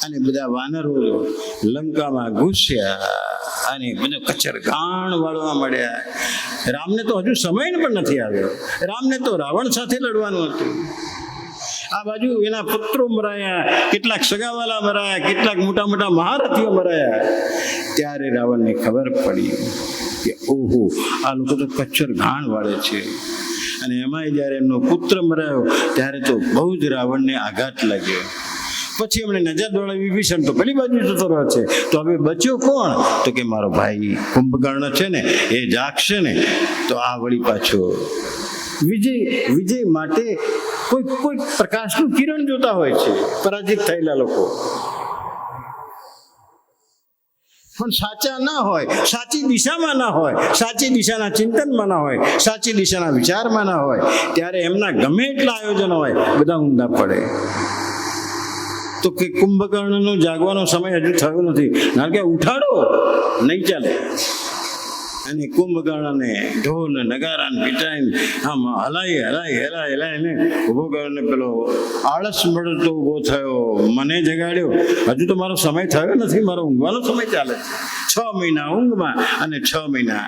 અને બધા વાનરો લંકામાં ઘૂસ્યા અને બધો કચર ગાણ વાળવા મળ્યા. રામને તો હજુ સમય પણ નથી આવ્યો. રામને તો રાવણ સાથે લડવાનું હતું. આ બાજુ એના પુત્રો મરાયા, કેટલાક સગાવાલા મરાયા, કેટલાક મોટા મોટા મહારથીઓ મરાયા. ત્યારે રાવણને ખબર પડી કે ઓહો, આ લોકો તો કચ્છર ઘાણ વાળે છે. અને એમાંય જ્યારે એમનો પુત્ર મરાયો ત્યારે તો બહુ જ રાવણને આઘાત લાગ્યો. પછી એમણે નજર દોડાવી, વિભીષણ તો પેલી બાજુ જતો રહ્યો છે, તો હવે બચ્યો કોણ? તો કે મારો ભાઈ કુંભકર્ણ છે ને, એ જાગશે ને તો આ વળી પાછો વિજય માટે કોઈ પ્રકાશનું કિરણ જોતા હોય છે પરાજિત થયેલા લોકો. પણ સાચા ના હોય, સાચી દિશામાં ના હોય, સાચી દિશાના ચિંતનમાં ના હોય, સાચી દિશાના વિચારમાં ના હોય, ત્યારે એમના ગમે એટલા આયોજનો હોય બધા ઊંધા પડે. તો કે કુંભકર્ણનો જાગવાનો સમય હજુ થયો નથી, કારણ કે ઉઠાડો નહીં ચાલે. અને કુંભકર્ણને ઢોલ નગારાને પીટાઈને આમ હલાઈને ઊભો કરીને પેલો આળસ મળતો ઊભો થયો, મને જગાડ્યો. હજુ તો મારો સમય થયો નથી, મારો ઊંઘવાનો સમય ચાલે છે. 6 મહિના ઊંઘમાં અને 6 મહિના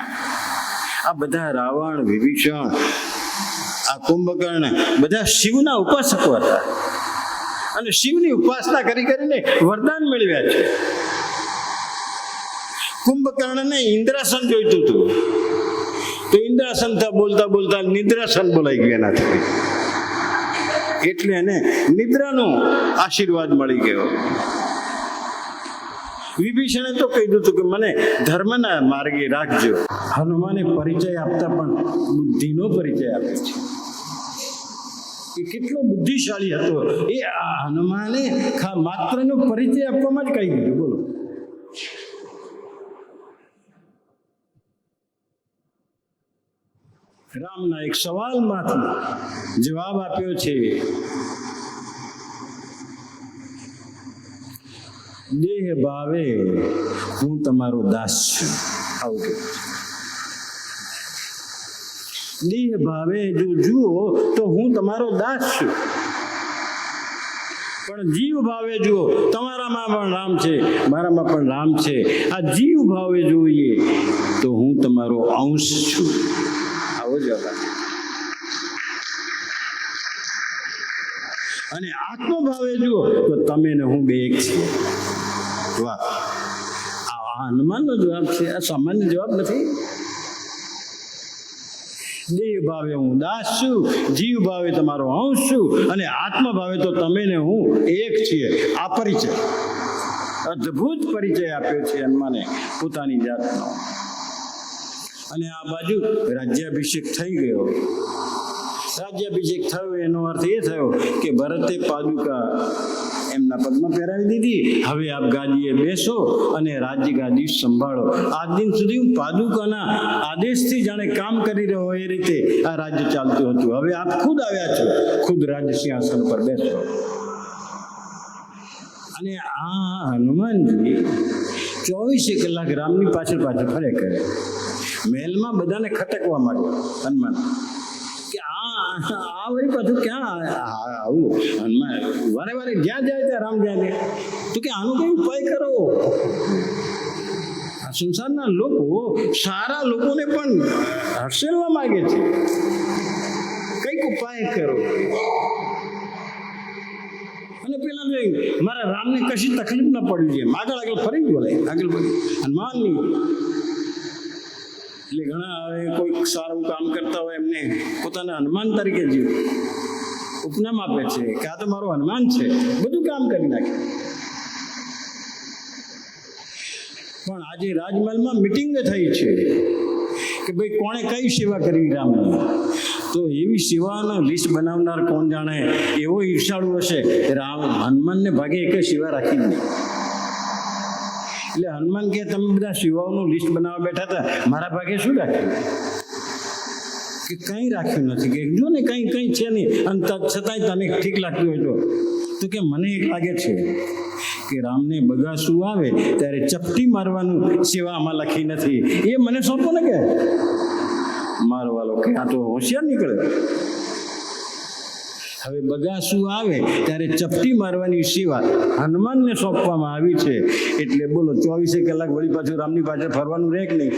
આ બધા રાવણ, વિભીષણ, આ કુંભકર્ણ બધા શિવના ઉપાસકો હતા અને શિવની ઉપાસના કરીને વરદાન મેળવ્યા છે. કુંભકર્ણને ઇન્દ્રાસન જોઈતું હતું, તો ઇન્દ્રાસન બોલતા નિદ્રાસન બોલાઈ ગયું એનાથી. એટલે એને નિદ્રાનો આશીર્વાદ મળી ગયો. વિભીષણે તો કહી દીધું કે મને ધર્મના માર્ગે રાખજો. હનુમાને પરિચય આપતા પણ બુદ્ધિનો પરિચય આપે છે. એ કેટલો બુદ્ધિશાળી હતો. એ હનુમાને માત્રનો પરિચય આપવામાં જ કહી દીધું. બોલો, રામના એક સવાલમાંથી જવાબ આપ્યો છે. દેહ ભાવે હું તમારો દાસ છું. આવું કે દેહ ભાવે જો જુઓ તો હું તમારો દાસ છું, પણ જીવ ભાવે જુઓ તમારામાં પણ રામ છે, મારામાં પણ રામ છે. આ જીવ ભાવે જોઈએ તો હું તમારો અંશ છું. આવો જવાબ આપે. અને આત્મભાવે જુઓ તો તમે ને હું બે એક છીએ. વાહ, આ હનુમાનનો જવાબ છે, આ સામાન્ય જવાબ નથી. દેહ ભાવે હું દાસ છું, જીવ ભાવે તમારો અંશ છું, અને આત્મ ભાવે તો તમે ને હું એક છીએ. આ પરિચય, અદ્ભુત પરિચય આપ્યો છે હનુમાને પોતાની જાતનો. અને આ બાજુ રાજ્યાભિષેક થઈ ગયો. રાજ્યાભિષેક થયો એનો અર્થ એ થયો કે ભરતે પાદુકા એમના પગમાં પહેરાવી દીધી. હવે આપ ગાદીએ બેસો અને રાજ્ય ગાદી સંભાળો. આજ દિન સુધી હું પાદુકાના આદેશથી જાણે કામ કરી રહ્યો એ રીતે આ રાજ્ય ચાલતું હતું. હવે આપ ખુદ આવ્યા છો, ખુદ રાજ્ય સિંહાસન પર બેસો. અને આ હનુમાનજી 24 કલાક રામની પાછળ પાછળ ફરે કરે. મહેલમાં બધાને ખટકવા માંડ્યો હનુમાન કે આ વળી પાછું ક્યાં આવું. હનુમાન વારે વારે જ્યાં જાય ત્યાં રામ જાય તો કે આનું કઈ ઉપાય કરો. આ સંસારના લોકો સારા લોકોને પણ હર્ષેલવા માંગે છે, કઈક ઉપાય કરો. અને પેલા મારા રામને કશી તકલીફ ન પડવી જોઈએ, આગળ આગળ ફરી બોલે, આગળ બોલે હનુમાનની. એટલે ઘણા હવે કોઈ સારું કામ કરતા હોય એમને પોતાના હનુમાન તરીકે જીવ ઉપનામ આપે છે કે આ તો મારો હનુમાન છે, બધું કામ કરી નાખે. પણ આજે રાજમહેલમાં મિટિંગ થઈ છે કે ભાઈ કોણે કઈ સેવા કરવી રામની. તો એવી સેવાનો લિસ્ટ બનાવનાર કોણ જાણે એવો ઈર્ષાળુ હશે, રામ હનુમાનને ભાગે એક સેવા રાખી જ નહીં. એટલે હનુમાન કે તમે બધા સેવાઓનું લિસ્ટ બનાવવા બેઠા હતા, મારા ભાગે શું રાખ્યું? કે કંઈ રાખ્યું નથી. કે જો ને કંઈ કંઈ છે નહીં, અને છતાંય તને ઠીક લાગતું હોય તો કે મને એક લાગે છે કે રામને બગાસું આવે ત્યારે ચપટી મારવાનું સેવા આમાં લખી નથી, એ મને સોંપો ને કે મારવાલો કે આ તો હોશિયાર નીકળે. હવે બગાસું આવે ત્યારે ચપટી મારવાની સેવા હનુમાનને સોંપવામાં આવી છે. એટલે બોલો 24 કલાક વળી પાછું રામની પાછળ ફરવાનું રહે કે નહીં?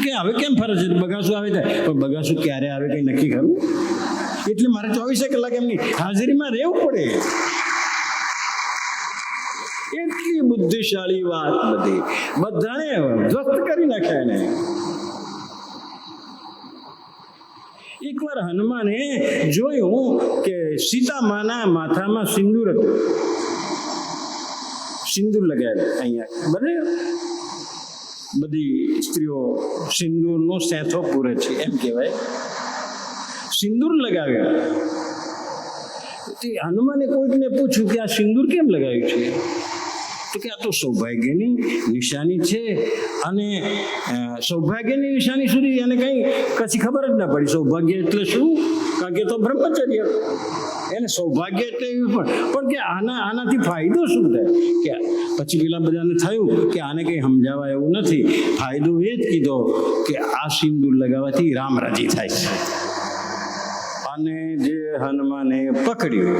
કે હવે કેમ ફરે છે? બગાસું આવે થાય, પણ બગાસું ક્યારે આવે કંઈ નક્કી ખરું? એટલે મારે 24 કલાક એમની હાજરીમાં રહેવું પડે. એટલી બુદ્ધિશાળી વાત બધી, બધાને ધ્વસ્ત કરી નાખ્યા એને. એકવાર હનુમાને જોયું કે સીતામાના માથામાં સિંદૂર હતું, સિંદૂર લગાવ્યું. અહીંયા બરાબર બધી સ્ત્રીઓ સિંદૂરનો સેથો પૂરે છે એમ કહેવાય. સિંદૂર લગાવ્યું. હનુમાને કોઈકને પૂછ્યું કે આ સિંદૂર કેમ લગાવ્યું છે? તો કે આ તો સૌભાગ્યની નિશાની છે. અને સૌભાગ્યની નિશાની સુધી એને કંઈ કશી ખબર જ ના પડી. સૌભાગ્ય એટલે શું? કારણ કે તો બ્રહ્મચર્ય, એને સૌભાગ્ય એટલે એવું. પણ કે આનાથી ફાયદો શું થાય? કે પછી પેલા બધાને થયું કે આને કંઈ સમજાવવા એવું નથી. ફાયદો એ જ કીધો કે આ સિંદૂર લગાવવાથી રામ રાજી થાય છે. અને જે હનુમાને પકડ્યું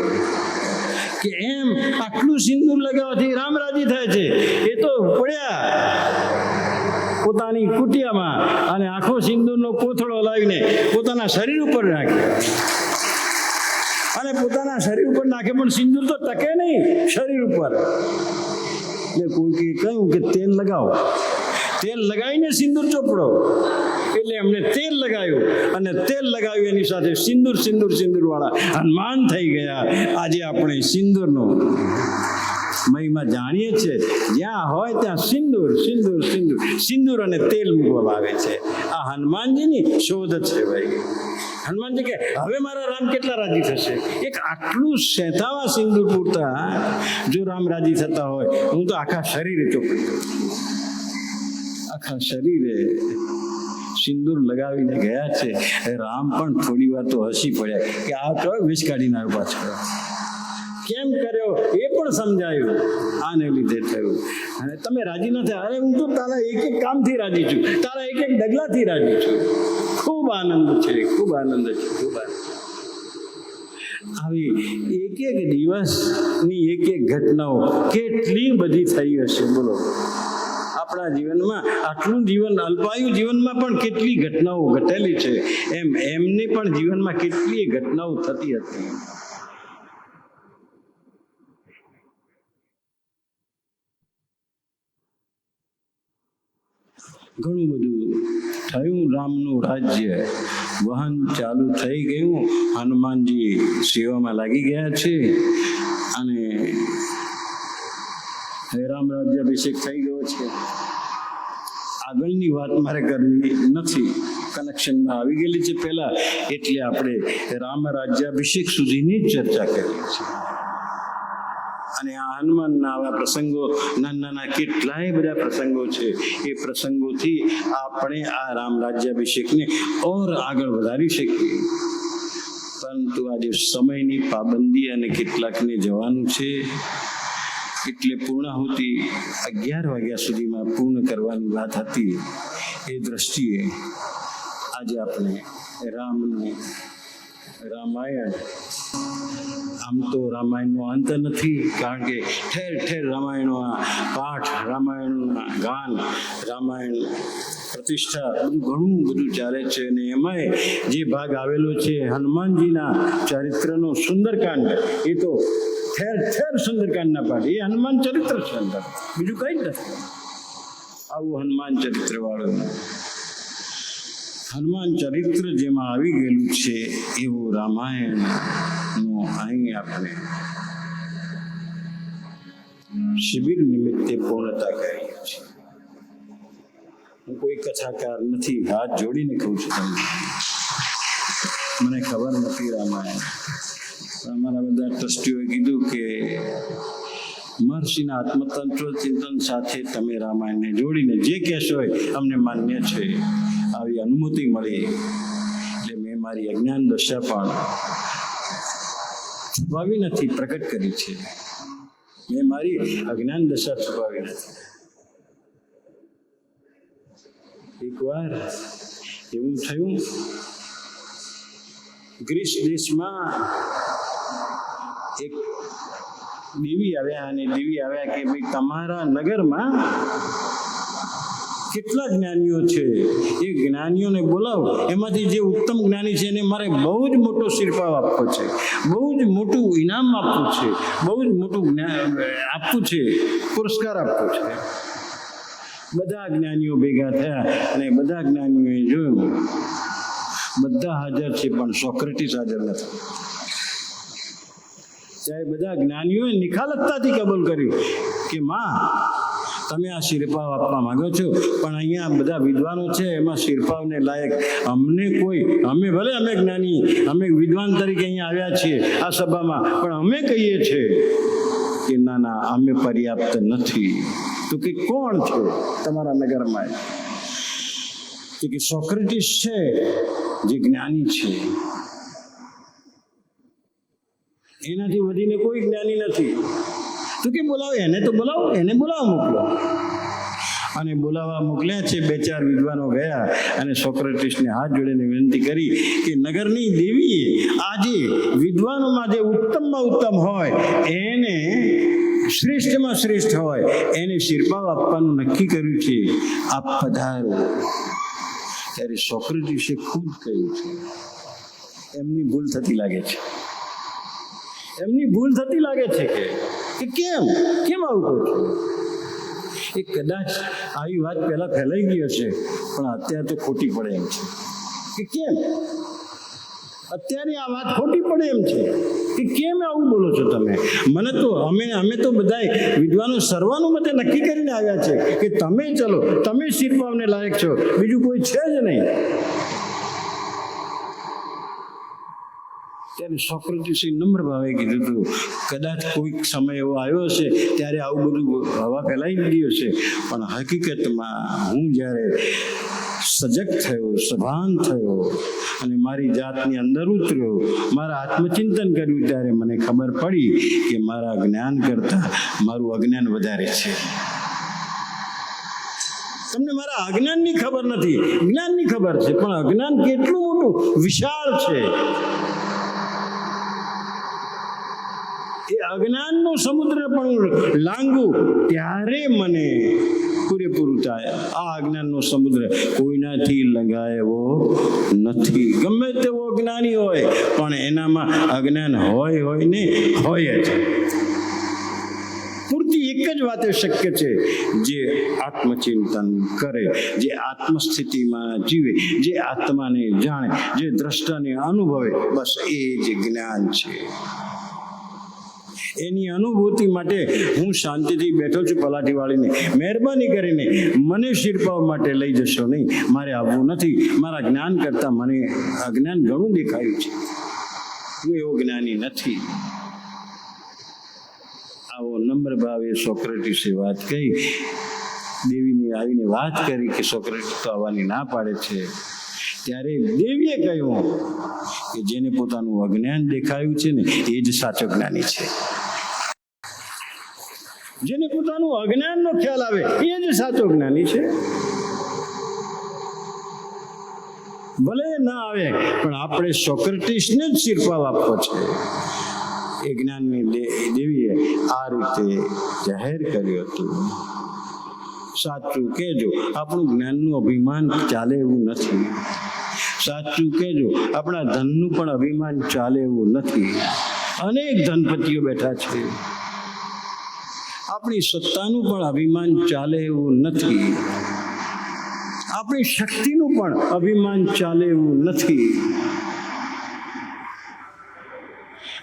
કે એમ આટલું સિંદૂર લગાવવાથી રામ રાજી થાય છે, એ તો પડ્યા પોતાની કુટિયામાં અને આખો સિંદૂરનો કોથળો લાવીને પોતાના શરીર ઉપર નાખ્યો. અને પોતાના શરીર ઉપર નાખે પણ સિંદૂર તો ટકે નહીં શરીર ઉપર. એટલે કોઈકે કહ્યું કે તેલ લગાવો. તેલ લગાવીને સિંદૂર ચોપડો. એટલે એમને તેલ લગાવ્યું, અને તેલ લગાવ્યું એની સાથે સિંદૂર સિંદૂર સિંદૂર વાળા હનુમાન થઈ ગયા. આજે આપણે સિંદૂરનો મહિમા જાણીએ છીએ. જ્યાં હોય ત્યાં સિંદૂર સિંદૂર સિંદૂર સિંદૂર અને તેલ મૂકવામાં આવે છે. આ હનુમાનજીની શોધ છે ભાઈ. હનુમાનજી કે હવે મારા રામ કેટલા રાજી થશે? એક આટલું સેંધાવા સિંદૂર પૂરતા જો રામ રાજી થતા હોય, હું તો આખા શરીરે ચોપડી દઉં. આખા શરીરે સિંદૂર લગાવીને ગયા છે. રામ પણ થોડી વાર તો હસી પડ્યા કે આ કયો વિષ કાઢીને આવ્યો પાછો. કેમ કર્યો એ પણ સમજાયું, આને લીધે થયું. અને તમે રાજી ન થયા, અરે હું તો તારા એક એક કામથી રાજી છું, તારા એક એક ડગલાથી રાજી છું. ખૂબ આનંદ છે, ખૂબ આનંદ છે, ખૂબ આનંદ. આવી એક એક દિવસની એક એક ઘટનાઓ કેટલી બધી થઈ હશે બોલો. આપણા જીવનમાં આટલું જીવન, અલ્પાયુ જીવનમાં પણ કેટલી ઘટનાઓ ઘટેલી છે, એમને પણ જીવનમાં કેટલી ઘટનાઓ થતી હતી. ઘણું બધું થયું. રામનું રાજ્ય વહન ચાલુ થઈ ગયું. હનુમાનજી સેવામાં લાગી ગયા છે અને રામ રાજ્યાભિષેક થઈ ગયો છે. આગળની વાત મારે કરવી નથી, કનેક્શનમાં આવી ગયેલી છે પહેલા, એટલે આપણે રામ રાજ્યાભિષેક સુધીની જ ચર્ચા કરીએ છીએ. અને આ હનુમાનના આવા પ્રસંગો, નાના નાના કેટલાય બધા પ્રસંગો છે. એ પ્રસંગોથી આપણે આ રામ રાજ્યાભિષેકને ઓર આગળ વધારી શકીએ. પરંતુ આજે સમયની પાબંદી અને કેટલાકને જવાનું છે, એટલે પૂર્ણાહુતિ 11 વાગ્યા સુધીમાં પૂર્ણ કરવાની વાત હતી. એ દ્રષ્ટિએ આજે આપણે રામાયણ, આમ તો રામાયણનો અંત નથી, કારણ કે ઠેર ઠેર રામાયણના પાઠ, રામાયણના ગાન, રામાયણ પ્રતિષ્ઠા, ઘણું બધું ચાલે છે. અને એમાંય જે ભાગ આવેલો છે હનુમાનજીના ચરિત્રનો સુંદરકાંડ, એ તો ઠેર ઠેર સુંદરકાંડના પાઠ, એ હનુમાન ચરિત્ર છે, અંદર બીજું કઈ જ નથી. આવું હનુમાન ચરિત્ર વાળું હનુમાન ચરિત્ર જેમાં આવી ગયેલું છે, એવું રામાયણનો અહીં આપણે શિબિર નિમિત્તે પૂર્ણતા કરીએ છીએ. હું કોઈ કથાકાર નથી, હાથ જોડીને કહું છું તમને, મને ખબર નથી રામાયણ. અમારા બધા ટ્રસ્ટીઓએ કીધું કે મહર્ષિના આત્મતંત્ર ચિંતન સાથે તમે રામાયણને જોડીને જે કહેશો હોય અમને માન્ય છે, આવી અનુમતિ મળી. એટલે મેં મારી અજ્ઞાન દશા પણ છુપાવી નથી, પ્રકટ કરી છે. મેં મારી અજ્ઞાન દશા છુપાવી નથી. એકવાર એવું થયું, ગ્રીસ દેશમાં એક દેવી આવ્યા, અને દેવી આવ્યા કે ભાઈ તમારા નગરમાં કેટલા જ્ઞાનીઓ છે, એ જ્ઞાનીઓને બોલાવો, એમાંથી જે ઉત્તમ જ્ઞાની છે એને મારે બહુ જ મોટો શિરપાવ આપવો છે, બહુ જ મોટું ઇનામ આપવું છે, બહુ જ મોટું જ્ઞાન આપવું છે, પુરસ્કાર આપવો છે. બધા જ્ઞાનીઓ ભેગા થયા અને બધા જ્ઞાનીઓએ જોયું, બધા હાજર છે પણ સોક્રેટિસ હાજર નથી. ત્યારે બધા જ્ઞાનીઓએ નિખાલસતાથી કબૂલ કર્યું કે માં, તમે આ શિરપાવ આપવા માંગો છો, પણ અહીંયા બધા વિદ્વાનો છે, એમાં શિરપાવને લાયક અમે ભલે અમે જ્ઞાની, અમે વિદ્વાન તરીકે અહીંયા આવ્યા છીએ આ સભામાં, પણ અમે કહીએ છીએ કે ના ના, અમે પર્યાપ્ત નથી. તો કે કોણ છે તમારા નગરમાં? તો કે સોક્રેટિસ છે, જે જ્ઞાની છે, એનાથી વધીને કોઈ જ્ઞાની નથી. તો કે બોલાવો એને, તો બોલાવો એને, બોલાવો મોકલો. અને બોલાવવા મોકલ્યા છે. 2-4 વિદ્વાનો ગયા અને સોક્રેટિસને હાથ જોડીને વિનંતી કરી કે નગરની દેવીએ આજે વિદ્વાનોમાં જે ઉત્તમમાં ઉત્તમ હોય, એને શ્રેષ્ઠમાં શ્રેષ્ઠ હોય, એને શિરપાવ આપવાનું નક્કી કર્યું છે, આપ પધારો. ત્યારે સોક્રેટિસે ખુદ કહ્યું છે, એમની ભૂલ થતી લાગે છે, એમની ભૂલ થતી લાગે છે કે કેમ આવું કહું છું. એ કદાચ આવી વાત પહેલા ફેલાઈ ગઈ હશે, પણ અત્યારે તો ખોટી પડે એમ છે. કે કેમ અત્યારે આ વાત ખોટી પડે એમ છે કે કેમ આવું બોલો છો તમે? મને તો અમે તો બધાય વિદ્વાનો સર્વાનુમતે નક્કી કરીને આવ્યા છે કે તમે ચલો, તમે શિરપાવને લાયક છો, બીજું કોઈ છે જ નહીં. ત્યારે સોક્રેટિસે નમ્ર ભાવે કીધું હતું, કદાચ કોઈક સમય એવો આવ્યો હશે ત્યારે આવું બધું હવા ફેલાઈ ગઈ હશે, પણ હકીકતમાં હું જ્યારે સજગ થયો, સભાન થયો, અને મારી જાતની અંદર ઉતર્યો, મારા આત્મચિંતન કર્યું, ત્યારે મને ખબર પડી કે મારા જ્ઞાન કરતાં મારું અજ્ઞાન વધારે છે. તમને મારા અજ્ઞાનની ખબર નથી, જ્ઞાનની ખબર છે, પણ અજ્ઞાન કેટલું મોટું વિશાળ છે. એ અજ્ઞાનનો સમુદ્ર પણ લાંગુ ત્યારે મને પૂરેપૂરું થાય. આ અજ્ઞાનનો સમુદ્ર કોઈનાથી લંઘાય એવો નથી. ગમે તેવો અજ્ઞાની હોય પણ એનામાં અજ્ઞાન હોય ને હોય જ. પૂર્તિ એક જ વાતે શક્ય છે, જે આત્મચિંતન કરે, જે આત્મસ્થિતિમાં જીવે, જે આત્માને જાણે, જે દ્રષ્ટાને અનુભવે. બસ એ જ જ્ઞાન છે. એની અનુભૂતિ માટે હું શાંતિથી બેઠો છું પલાઠી વાળીને. મહેરબાની કરીને મને શિરપાવ માટે લઈ જશો નહીં, મારે આવવું નથી. મારા જ્ઞાન કરતાં મને અજ્ઞાન ઘણું દેખાયું છે. હું એવો જ્ઞાની નથી. આવો નમ્ર ભાવે સોક્રેટિસે વાત કહી. દેવીને આવીને વાત કરી કે સોક્રેટિસ તો આવવાની ના પાડે છે. ત્યારે દેવીએ કહ્યું કે જેને પોતાનું અજ્ઞાન દેખાયું છે ને એ જ સાચો જ્ઞાની છે. જેને પોતાનું અજ્ઞાનનો ખ્યાલ આવે એ જ સાચો જ્ઞાની છે. ભલે ના આવે પણ આપણે સોક્રેટિસને જ શિરપાવ આપવો છે. એ જ્ઞાનની દેવીએ આ રીતે જાહેર કર્યું હતું. સાચું કહેજો, આપણું જ્ઞાનનું અભિમાન ચાલે એવું નથી. સાચું કહેજો, આપણા ધનનું પણ અભિમાન ચાલે એવું નથી. અનેક ધનપતિઓ બેઠા છે. આપણી સત્તાનું પણ અભિમાન ચાલે એવું નથી. આપણી શક્તિનું પણ અભિમાન ચાલે એવું નથી.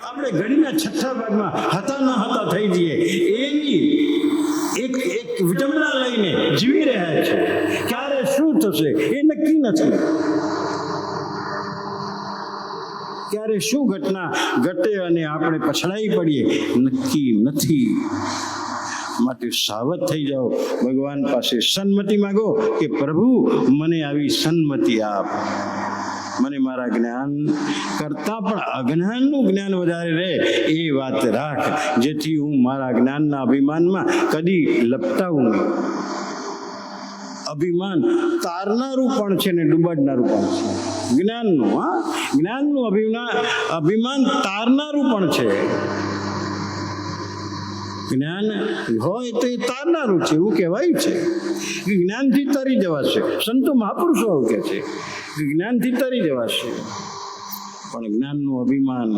આપણે ઘડીના છઠ્ઠા ભાગમાં હતા ન હતા થઈ જઈએ એની એક વિટંબના લઈને જીવી રહ્યા છે. ક્યારે શું થશે એ નક્કી નથી. ક્યારે શું ઘટના ઘટે અને આપણે પછડાઈ પડીએ નક્કી નથી. માટે સાવધ થઈ જાઓ. ભગવાન પાસે સન્મતિ માંગો કે પ્રભુ મને આવી સન્મતિ આપ. મને મારા જ્ઞાન કરતાં પણ અજ્ઞાનનું જ્ઞાન વધારે રહે એ વાત રાખ, જેથી હું મારા જ્ઞાનના અભિમાનમાં કદી લપટાવું નહીં. અભિમાન તારનારું પણ છે ને ડૂબાડનારું પણ છે. જ્ઞાનનું જ્ઞાનનું અભિમાન તારનારું પણ છે. જ્ઞાન હોય તો એ તારનારું છે એવું કહેવાયું છે. જ્ઞાનથી તરી જવાશે. સંતો મહાપુરુષો એવું કહે છે જ્ઞાનથી તરી જવાશે. પણ જ્ઞાનનું અભિમાન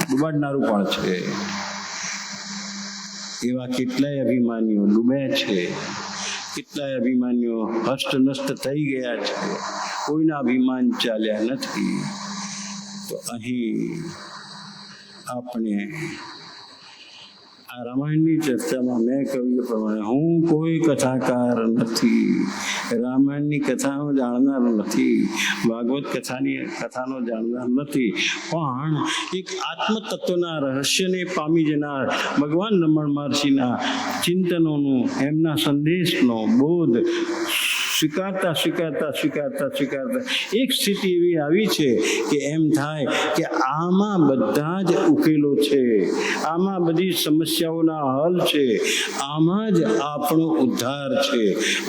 ડૂબાડનારું પણ છે. એવા કેટલાય અભિમાનીઓ ડૂબ્યા છે. કેટલાય અભિમાનીઓ હસ્તનસ્ત થઈ ગયા છે. કોઈના અભિમાન ચાલ્યા નથી. તો અહીં આપણે આ રામાયણની ચર્ચામાં મેં કહ્યું પ્રમાણે હું કોઈ કથાકાર નથી. રામાયણની કથાનો જાણનાર નથી. ભાગવત કથાનો જાણનાર નથી. પણ એક આત્મતત્વના રહસ્યને પામી જનાર ભગવાન રમણ મહર્ષિના ચિંતનોનું, એમના સંદેશનો બોધ સ્વીકારતા એક સ્થિતિ એવી આવી છે કે એમ થાય કે આમાં બધા જ ઉકેલો છે. આમાં બધી સમસ્યાઓના હલ છે. આમાં જ આપણો ઉદ્ધાર છે.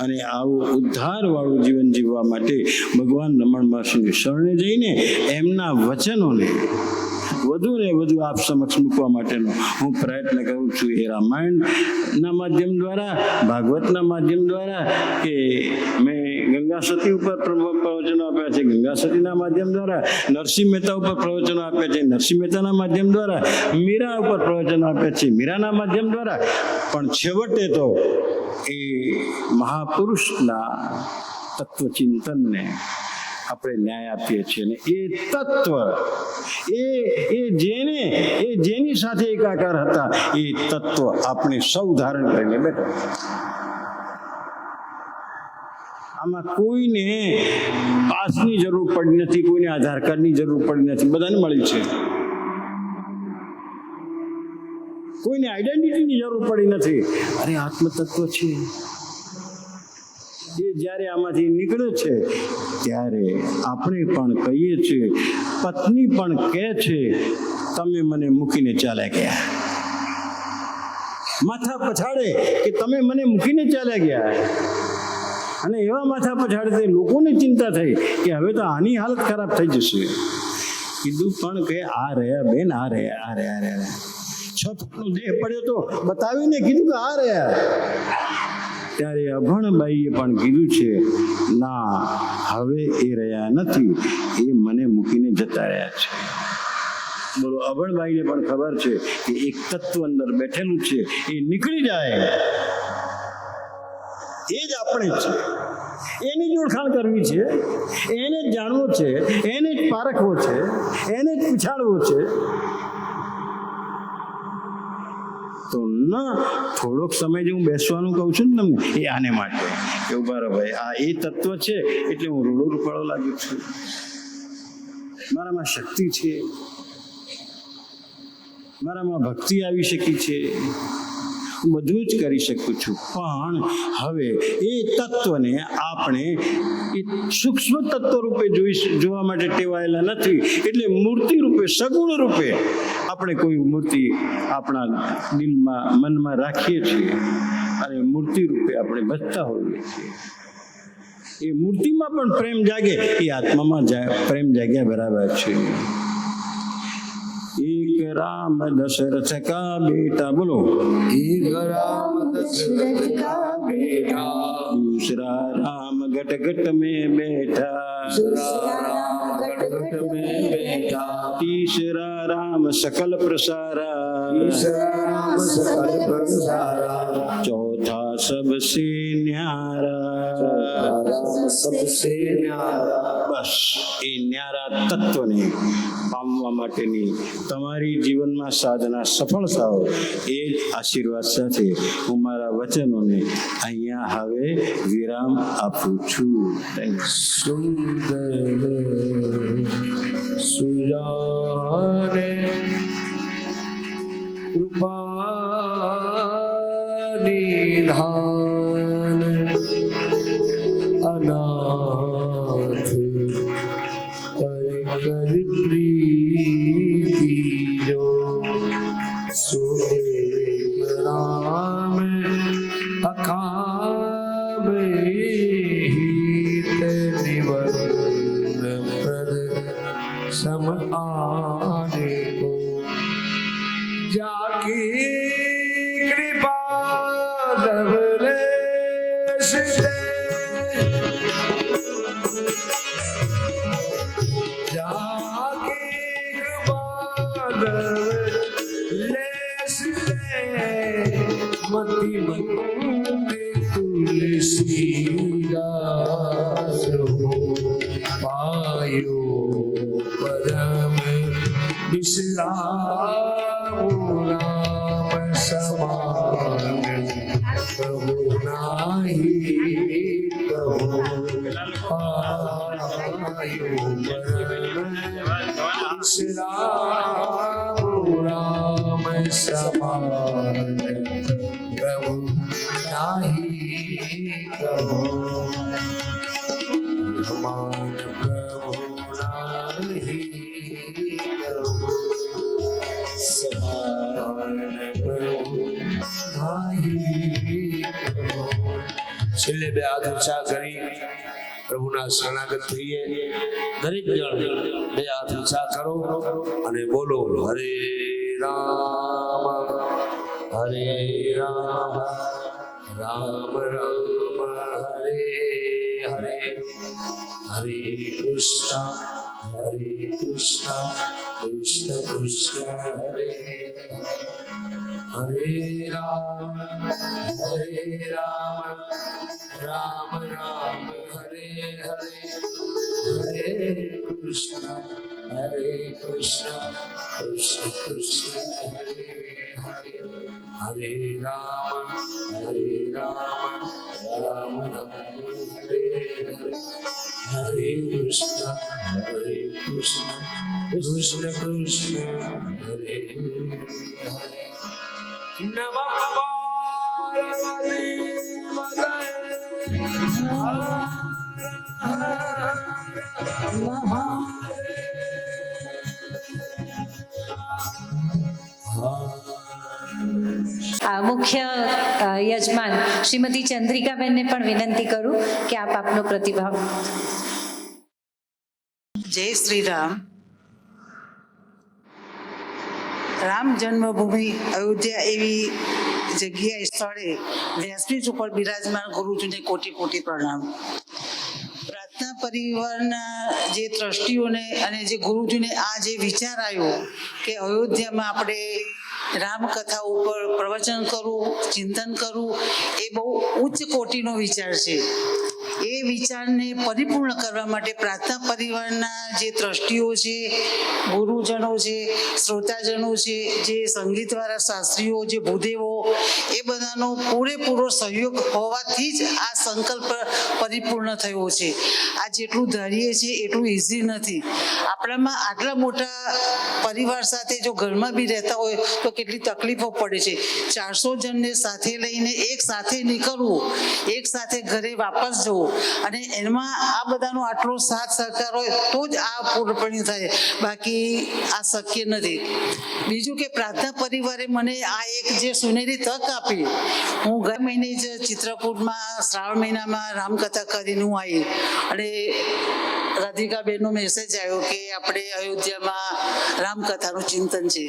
અને આવું ઉદ્ધારવાળું જીવન જીવવા માટે ભગવાન રમણ મહર્ષિની શરણે જઈને એમના વચનોને વધુ ને વધુ આપ સમક્ષ મૂકવા માટેનો હું પ્રયત્ન કરું છું. એ રામાયણના માધ્યમ દ્વારા, ભાગવતના માધ્યમ દ્વારા, કે મેં ગંગા સતી ઉપર પ્રવચનો આપ્યા છે, ગંગા સતીના માધ્યમ દ્વારા, નરસિંહ મહેતા ઉપર પ્રવચનો આપ્યા છે, નરસિંહ મહેતાના માધ્યમ દ્વારા, મીરા ઉપર પ્રવચનો આપ્યા છે, મીરાના માધ્યમ દ્વારા. પણ છેવટે તો એ મહાપુરુષના તત્વચિંતનને આપણે ન્યાય આપીએ છીએ. ને એ તત્વ જેની સાથે એકાકાર હતા એ તત્વ આપણે સૌ ધારણ કરીને બેઠા. આમાં કોઈને પાસની જરૂર પડી નથી, કોઈને આધાર કાર્ડની જરૂર પડી નથી. બધાને મળી છે. કોઈને આઈડેન્ટિટીની જરૂર પડી નથી. અરે આત્મતત્વ છે. એ જ્યારે આમાંથી નીકળે છે ત્યારે આપણે પણ કહીએ છીએ, પત્ની પણ કહે છે, તમે મને મૂકીને ચાલ્યા ગયા. માથા પછાડે કે તમે મને મૂકીને ચાલ્યા ગયા. અને એવા માથા પછાડે તે લોકોને ચિંતા થઈ કે હવે તો આની હાલત ખરાબ થઈ જશે. કીધું પણ કે આ રહ્યા બેન, આ રહ્યા. 6 ફૂટનો દેહ પડ્યો તો બતાવીને કીધું કે આ રહ્યા. ત્યારે અભણબાઈએ પણ કીધું છે, ના, હવે એ રહ્યા નથી, એ મને મૂકીને જતા રહ્યા છે. બોલો, અભણબાઈને પણ ખબર છે કે એક તત્વ અંદર બેઠેલું છે, એ નીકળી જાય એ જ આપણે છે. એની જ ઓળખાણ કરવી છે, એને જ જાણવું છે, એને જ પારખવો છે, એને જ પૂછાડવો છે. તો ના, થોડોક સમય જે હું બેસવાનું કહું છું ને તમને, એ આને માટે કે ઉભા રહો ભાઈ, આ એ તત્વ છે એટલે હું રૂડો રૂપાળો લાગ્યો છું. મારામાં શક્તિ છે, મારામાં ભક્તિ આવી શકી છે, બધું જ કરી શકું છું. પણ હવે એ તત્વને આપણે એ સૂક્ષ્મ તત્વ રૂપે જોવા માટે ટેવાયેલા નથી. એટલે મૂર્તિ રૂપે, સગુણ રૂપે આપણે કોઈ મૂર્તિ આપણા દિલમાં, મનમાં રાખીએ છીએ અને મૂર્તિ રૂપે આપણે ભજતા હોઈએ છીએ. એ મૂર્તિમાં પણ પ્રેમ જાગે, એ આત્મામાં પ્રેમ જાગ્યા બરાબર છે. एक राम दशरथ का बेटा, बोलो, एक राम दशरथ का बेटा, दूसरा राम घट घट में बैठा, दूसरा राम घट घट में बैठा, तीसरा राम सकल प्रसारा, तीसरा राम सकल प्रसारा, चौथा सबसे न्यारा, सबसे न्यारा. બસ એ ન્યારા તત્વને પામવા માટેની તમારી જીવનમાં સાધના સફળ થાઓ, એ જ આશીર્વાદ સાથે હું મારા વચનોને અહીંયા હવે વિરામ આપું છું. સુંદર સુજાને કૃપાનિધાન અનાથ कर प्रीति जो सुहेग राम अकाम हित निवर्ण प्रद सम आने को जाकी कृपा धवलेश मति मंदे तुलसीदास पायो परम विश्राम राम समान प्रभु नाही प्रभु पायो परम विश्राम राम समान प्रभु नाही प्रभु समान प्रभु नाही प्रभु समान प्रभु नाही प्रभु. છેલ્લે બે હાથ ઊંચા કરી પ્રભુના શરણાગત થઈએ. દરેક જણ બે હાથ ઊંચા કરો અને બોલો, હરે રામ હરે રામ રામ રામ હરે હરે, હરે કૃષ્ણ કૃષ્ણ કૃષ્ણ હરે હરે રામ રામ રામ હરે હરે, હરે કૃષ્ણ કૃષ્ણ કૃષ્ણ હરે હરે, હરે રામ રામ રામ હરે હરે, હરે કૃષ્ણ કૃષ્ણ કૃષ્ણ હરે હરે. નમઃ પાર્વતી પતये મુખ્ય યજમાન શ્રીમતી ચંદ્રિકાબેનને પણ વિનંતી કરું કે આપ આપનો પ્રતિભાવ. જય શ્રી રામ. રામ જન્મભૂમિ અયોધ્યા એવી જગ્યાએ સ્થળે વ્યાસપીઠ ઉપર બિરાજમાન ગુરુજીને કોટી કોટી પ્રણામ. પ્રાર્થના પરિવારના જે ટ્રસ્ટીઓને અને જે ગુરુજીને આ જે વિચાર આવ્યો કે અયોધ્યામાં આપણે રામકથા ઉપર પ્રવચન કરવું, ચિંતન કરવું, એ બહુ ઉચ્ચ કોટીનો વિચાર છે. એ વિચારને પરિપૂર્ણ કરવા માટે પ્રાર્થના પરિવારના જે ટ્રસ્ટીઓ છે, ગુરુજનો છે, શ્રોતાજનો છે, જે સંગીતવાળા શાસ્ત્રીઓ, જે ભૂદેવો, એ બધાનો પૂરેપૂરો સહયોગ હોવાથી જ આ સંકલ્પ પરિપૂર્ણ થયો છે. આ જેટલું ધારીએ છીએ એટલું ઇઝી નથી. આપણામાં આટલા મોટા પરિવાર સાથે જો ઘરમાં બી રહેતા હોય તો કેટલી તકલીફો પડે છે. 400 જણને સાથે લઈને એક સાથે નીકળવું, એક સાથે ઘરે વાપસ જવું, અને એમાં આ બધાનો આટલો સાથ સહકાર હોય તો જ આ પૂર્ણપણી થાય, બાકી આ શક્ય નથી. બીજું કે પ્રાર્થના પરિવારે મને આ એક જે સુનેરી તક આપી. હું ગયા મહિને જ ચિત્રકૂટમાં શ્રાવણ મહિનામાં રામકથા કરીને હું આવી, અને રાધિકાબેનનો મેસેજ આવ્યો કે આપણે અયોધ્યામાં રામકથાનું ચિંતન છે.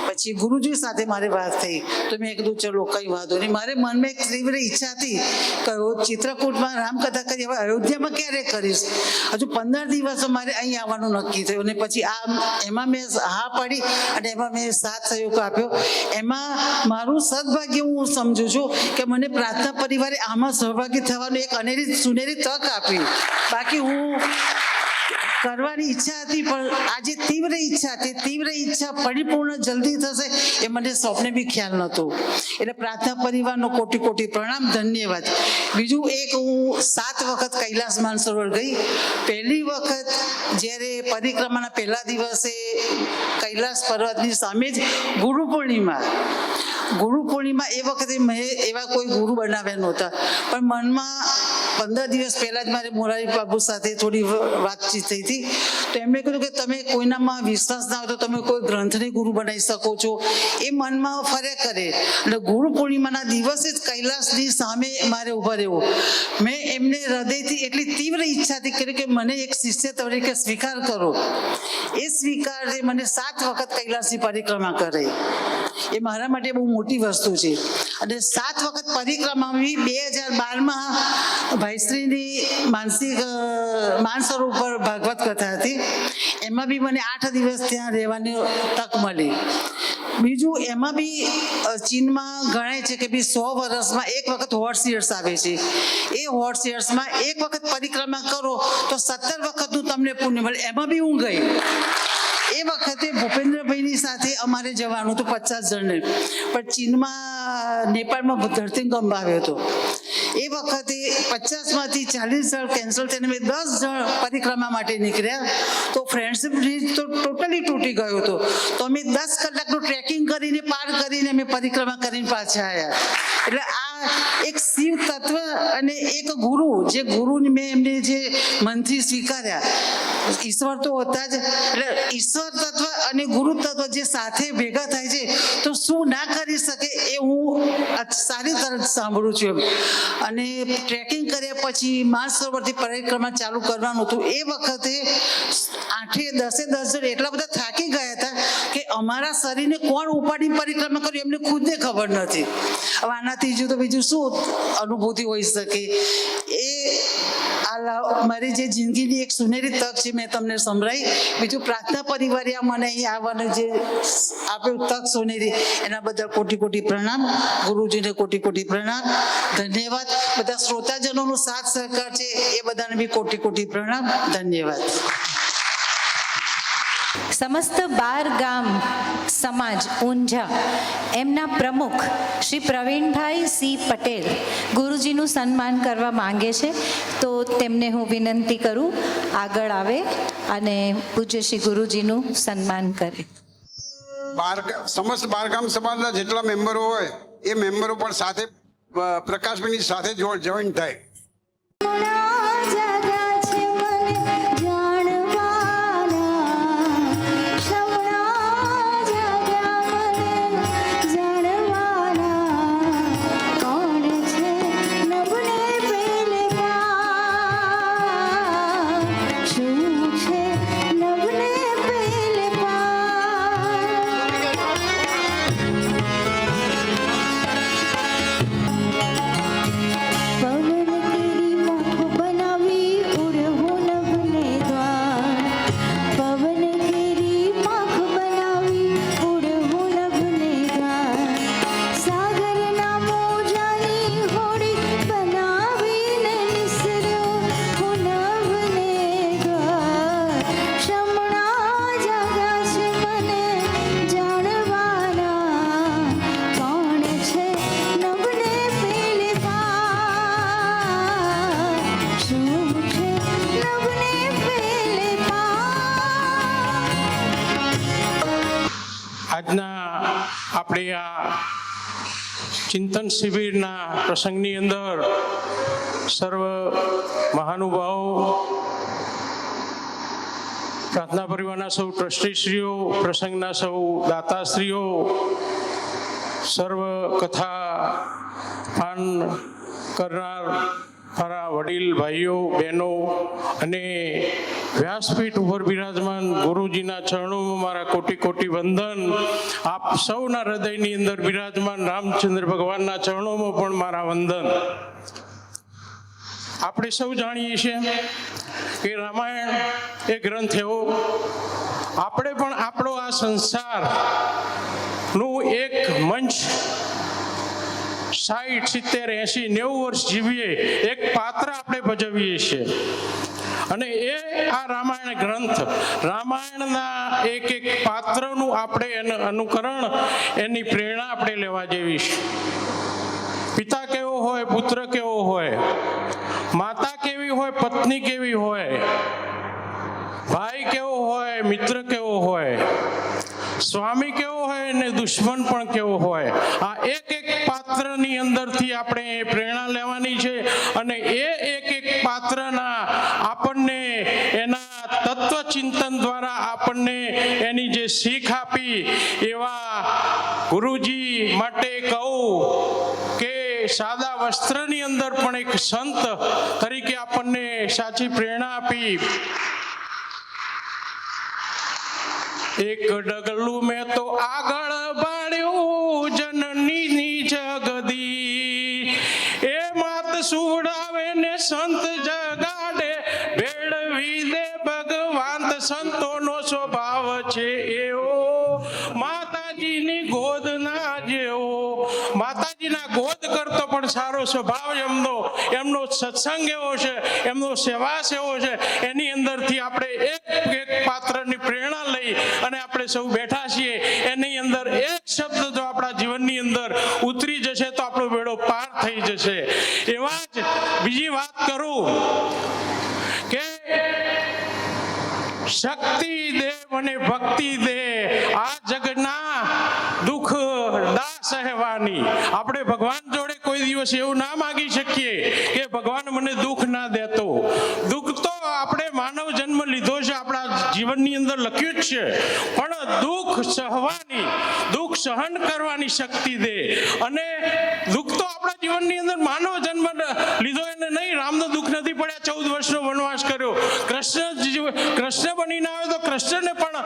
પછી ગુરુજી સાથે મારે વાત થઈ તો મેં કીધું ચલો કંઈ વાંધો નહીં. મારે મનમાં એક તીવ્ર ઈચ્છા હતી કે ચિત્રકૂટમાં રામકથા કરી, હવે અયોધ્યામાં ક્યારે કરીશ? હજુ 15 દિવસ મારે અહીં આવવાનું નક્કી થયું, અને પછી એમાં મેં હા પાડી અને એમાં મેં સાથ સહયોગ આપ્યો. એમાં મારું સદભાગ્ય હું સમજુ છું કે મને પ્રાર્થના પરિવારે આમાં સહભાગી થવાનું એક અનેરી સુનેરી તક આપી. બાકી હું કરવાની ઈચ્છા હતી, પણ આજે તીવ્ર ઈચ્છા પરિપૂર્ણ જલ્દી થશે એ મને સ્વપ્ને બી ખ્યાલ નહોતો. એટલે પ્રાર્થના પરિવારનો કોટી કોટી પ્રણામ, ધન્યવાદ. બીજું એક, હું 7 વખત કૈલાસ માનસરોવર ગઈ. પહેલી વખત જ્યારે પરિક્રમાના પહેલા દિવસે કૈલાસ પર્વતની સામે જ ગુરુ પૂર્ણિમા એ વખતે મેં એવા કોઈ ગુરુ બનાવ્યા નહોતા, પણ મનમાં 15 દિવસ પહેલા જ મારે મોરારી બાબુ સાથે થોડી વાતચીત થઈ હતી. તો એમણે કહ્યું કે તમે કોઈનામાં વિશ્વાસ ના હોય તો તમે કોઈ ગ્રંથને ગુરુ બનાવી શકો છો. એ મનમાં ફર્યા કરે, એટલે ગુરુ પૂર્ણિમાના દિવસે જ કૈલાસની સામે મારે ઊભા રહેવું. મેં એમને હૃદયથી એટલી તીવ્ર ઈચ્છાથી કરી કે મને એક શિષ્ય તરીકે સ્વીકાર કરો. એ સ્વીકારે મને 7 વખત કૈલાસની પરિક્રમા કરી. એ મારા માટે બહુ મોટી વસ્તુ છે. અને 7 વખત પરિક્રમા 2012માં ભાઈશ્રીની માનસરોવર ઉપર ભાગવત કથા હતી. એમાં બી મને 8 દિવસ ત્યાં રહેવાની તક મળી. બીજું, એમાં બી ચીનમાં ગણાય છે કે 100 વર્ષમાં એક વખત હોર્સ યર્સ આવે છે. એ હોર્સ યર્સમાં એક વખત પરિક્રમા કરો તો 17 વખતનું તમને પુણ્ય મળે. એમાં બી હું ગઈ. એ વખતે ભૂપેન્દ્રભાઈની સાથે અમારે જવાનું હતું 50 જણને, પણ ચીનમાં નેપાળમાં ધરતીકંપ આવ્યો હતો. એ વખતે 50માંથી 40 જણ કેન્સલ થઈને અમે 10 જણ પરિક્રમા માટે નીકળ્યા. તો ફ્રેન્ડશિપ તો ટોટલી તૂટી ગયો હતો. તો અમે 10 કલાકનું ટ્રેકિંગ કરીને પાર કરીને અમે પરિક્રમા કરીને પાછા આવ્યા. એટલે આ એક શિવ તત્વ અને એક ગુરુ, જે ગુરુને મેં એમને જે મનથી સ્વીકાર્યા. ઈશ્વર તો હતા જ, એટલે ઈશ્વર તત્વ અને ગુરુ તત્વ જે સાથે ભેગા થાય છે તો શું ના કરી શકે એ હું સારી તરફ સાંભળું છું. અને ટ્રેકિંગ કર્યા પછી માનસરોવરથી પરિક્રમા ચાલુ કરવાનું હતું. એ વખતે 8-10 જણ એટલા બધા થાકી ગયા હતા કે અમારા શરીરને કોણ ઉપાડી પરિક્રમા કર્યું એમને ખુદને ખબર નથી. હવે આનાથી તો બીજું શું અનુભૂતિ હોઈ શકે? એ મારી જે જિંદગીની એક સુનેરી તક છે, મેં તમને સંભળાઈ. બીજું, પ્રાર્થના પરિવારે મને અહીં આવવાનું જે આપ્યું તક સુનેરી, એના બદલ કોટી કોટી પ્રણામ. ગુરુજીને કોટી કોટી પ્રણામ, ધન્યવાદ. બધા શ્રોતાજનોનો સાથ સહકાર છે એ બધાને બી કોટી કોટી પ્રણામ, ધન્યવાદ. સમસ્ત 12 ગામ સમાજ ઊંઝા એમના પ્રમુખ શ્રી પ્રવીણભાઈ સી પટેલ ગુરુજીનું સન્માન કરવા માંગે છે, તો તેમને હું વિનંતી કરું આગળ આવે અને પૂજ્ય શ્રી ગુરુજીનું સન્માન કરે. સમસ્ત 12 ગામ સમાજના જેટલા મેમ્બરો હોય એ મેમ્બરો પણ સાથે પ્રકાશભાઈની સાથે જોઈન્ટ થાય. આજના આપણે આ ચિંતન શિબિરના પ્રસંગની અંદર સર્વ મહાનુભાવો, પ્રાર્થના પરિવારના સૌ ટ્રસ્ટીશ્રીઓ, પ્રસંગના સૌ દાતાશ્રીઓ, સર્વ કથા પાન કરનાર મારા વડીલ ભાઈઓ બહેનો અને વ્યાસપીઠ ઉપર બિરાજમાન ગુરુજીના ચરણોમાં મારા કોટી કોટી વંદન. આપ સૌના હૃદયની અંદર બિરાજમાન રામચંદ્ર ભગવાનના ચરણોમાં પણ મારા વંદન. આપણે સૌ જાણીએ છીએ કે રામાયણ એ ગ્રંથ એવો, આપણે પણ આપણો આ સંસારનું એક મંચ 60, 70, 80, 90 વર્ષ જીવીએ, એક પાત્ર આપણે ભજવીએ છીએ. અને એ આ રામાયણ ગ્રંથ, રામાયણના એક એક પાત્રનું આપણે અનુકરણ, એની પ્રેરણા આપણે લેવા જેવી છે. પિતા કેવો હોય, પુત્ર કેવો હોય, માતા કેવી હોય, પત્ની કેવી હોય, ભાઈ કેવો હોય, મિત્ર કેવો હોય, સ્વામી કેવો હોય અને દુશ્મન પણ કેવો હોય. આ એક એક પાત્રની અંદરથી આપણે પ્રેરણા લેવાની છે અને એ એક એક પાત્રના આપણને એના તત્વ ચિંતન દ્વારા આપણને એની જે શીખ આપી, એવા ગુરુજી માટે કહું કે સાદા વસ્ત્રની અંદર પણ એક સંત તરીકે આપણને સાચી પ્રેરણા આપી. એક ડગલું મેં તો આગળ બાળ્યું જનની જગદી, એ માત સુડાવે ને સંત જગાડે, ભેળવી દે ભગવાન. સંતોનો સ્વભાવ છે એવો, માતાજીની ગોદના જેવો. માતાજીના ગોદ કરતો પણ સારો સ્વભાવ એમનો સત્સંગ એવો છે, એમનો સેવાસ એવો છે. એની અંદરથી આપણે એક એક પાત્રની પ્રેરણા લઈ અને આપણે સૌ બેઠા છીએ, એની અંદર એક શબ્દ જો આપણા જીવનની અંદર ઉતરી જશે તો આપણો બેડો પાર થઈ જશે. એવા જ બીજી વાત કરું કે શક્તિ દે મને ભક્તિ દે, આ જગના દુઃખ દા સહેવાની. આપણે ભગવાન જોડે કોઈ દિવસ એવું ના માગી શકીએ કે ભગવાન મને દુઃખ ના દેતો. દુઃખ તો આપણે માનવ જન્મ લીધો છે, આપણા જીવનની અંદર લખ્યું જ છે, પણ દુઃખ સહવાની, દુઃખ સહન કરવાની શક્તિ દે. અને દુઃખ તો આપણા જીવનની અંદર માનવ જન્મ લીધો એને નહીં. રામનો દુઃખ નથી પડ્યા, 14 વર્ષનો વનવાસ કર્યો. કૃષ્ણ બનીને આવ્યો તો કૃષ્ણને પણ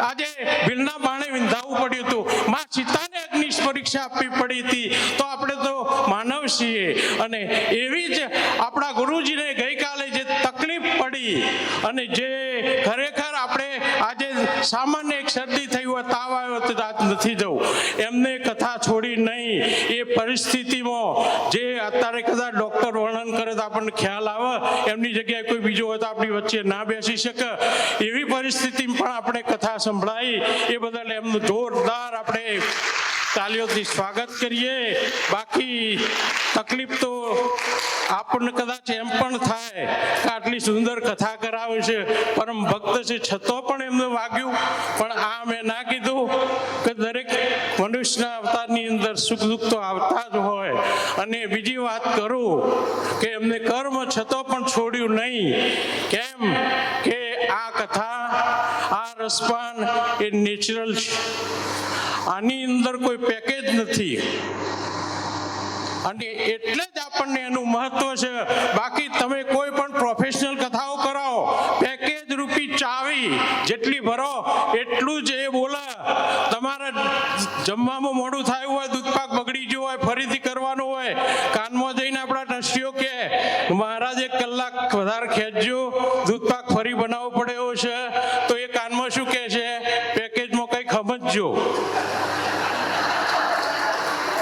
આજે ભીલના બાણે વિંધાવવું પડ્યું હતું. માં સીતાને અગ્નિ પરીક્ષા આપવી પડી હતી. તો આપણે તો માનવ છીએ. અને એવી જ આપણા ગુરુજીને ગઈકાલે જે તકલીફ પડી અને જે ખરેખર આપણે આજે સામાન્ય એક શરદી થઈ હોય, તાવ આવ્યો તો આજ નથી જવું, એમને કથા છોડી નહીં. એ પરિસ્થિતિમાં જે અત્યારે કદાચ ડોક્ટર વર્ણન કરે તો આપણને ખ્યાલ આવે, એમની જગ્યાએ કોઈ બીજો હોય તો આપણી વચ્ચે ના બેસી શકે. એવી પરિસ્થિતિમાં પણ આપણે કથા સંભળાઈ, એ બદલ એમનું જોરદાર આપણે તાલીઓથી સ્વાગત કરીએ. બાકી તકલીફ તો આપણને કદાચ એમ પણ થાય કે આટલી સુંદર કથા કરાવે છે, પરમ ભક્ત છે, છતાં પણ એમને વાગ્યું. પણ આ મેં ના કીધું કે દરેક મનુષ્યના અવતારની અંદર સુખ દુઃખ તો આવતા જ હોય. અને બીજી વાત કરું કે એમને કર્મ છતાં પણ છોડ્યું નહીં. કેમ કે આ કથા, આ રસપાન એ નેચરલ છે. આની અંદર કોઈ પેકેજ નથી અને એટલે જ આપણને એનું મહત્વ છે. બાકી તમે કોઈ પણ પ્રોફેશનલ કથાઓ કરાવો, પેકેજ રૂપી ચાવી જેટલી ભરો એટલું જ એ બોલે. તમારે જમવામાં મોડું થયું હોય, દૂધપાક બગડી ગયો હોય, ફરીથી કરવાનું હોય, કાનમાં જઈને આપણા ટ્રસ્ટીઓ કે મહારાજ 1 કલાક વધારે ખેંચજો, દૂધપાક ફરી બનાવવો પડે એવો છે, તો એ કાનમાં શું કહે છે? પેકેજમાં કંઈક સમજજો.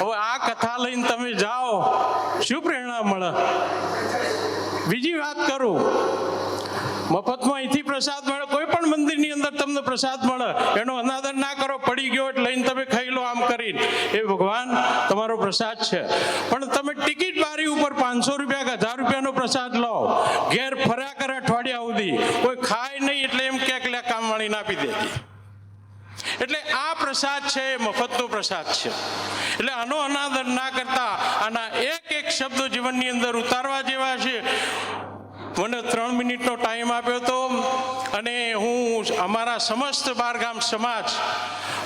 હવે આ કથા લઈને તમે જાઓ, શું પ્રેરણા મળે? બીજી વાત કરું, મફતમાં અહીંથી પ્રસાદ મળે, કોઈ પણ મંદિરની અંદર તમને પ્રસાદ મળે, એનો અનાદર ના કરો. પડી ગયો એટલે લઈને તમે ખાઈ લો આમ કરીને, એ ભગવાન તમારો પ્રસાદ છે. પણ તમે ટિકિટ બારી ઉપર 500 રૂપિયા કે 1000 રૂપિયાનો પ્રસાદ લો, ઘેર ફર્યા કરે અઠવાડિયા સુધી, કોઈ ખાય નહીં એટલે એમ કે કામવાળીને આપી દેતી. એટલે આ પ્રસાદ છે એ મફતનો પ્રસાદ છે. એટલે આનો અનાદર ના કરતા આના એક એક શબ્દો જીવનની અંદર ઉતારવા જેવા છે. મને 3 મિનિટનો ટાઈમ આપ્યો હતો અને હું અમારા સમસ્ત બારગામ સમાજ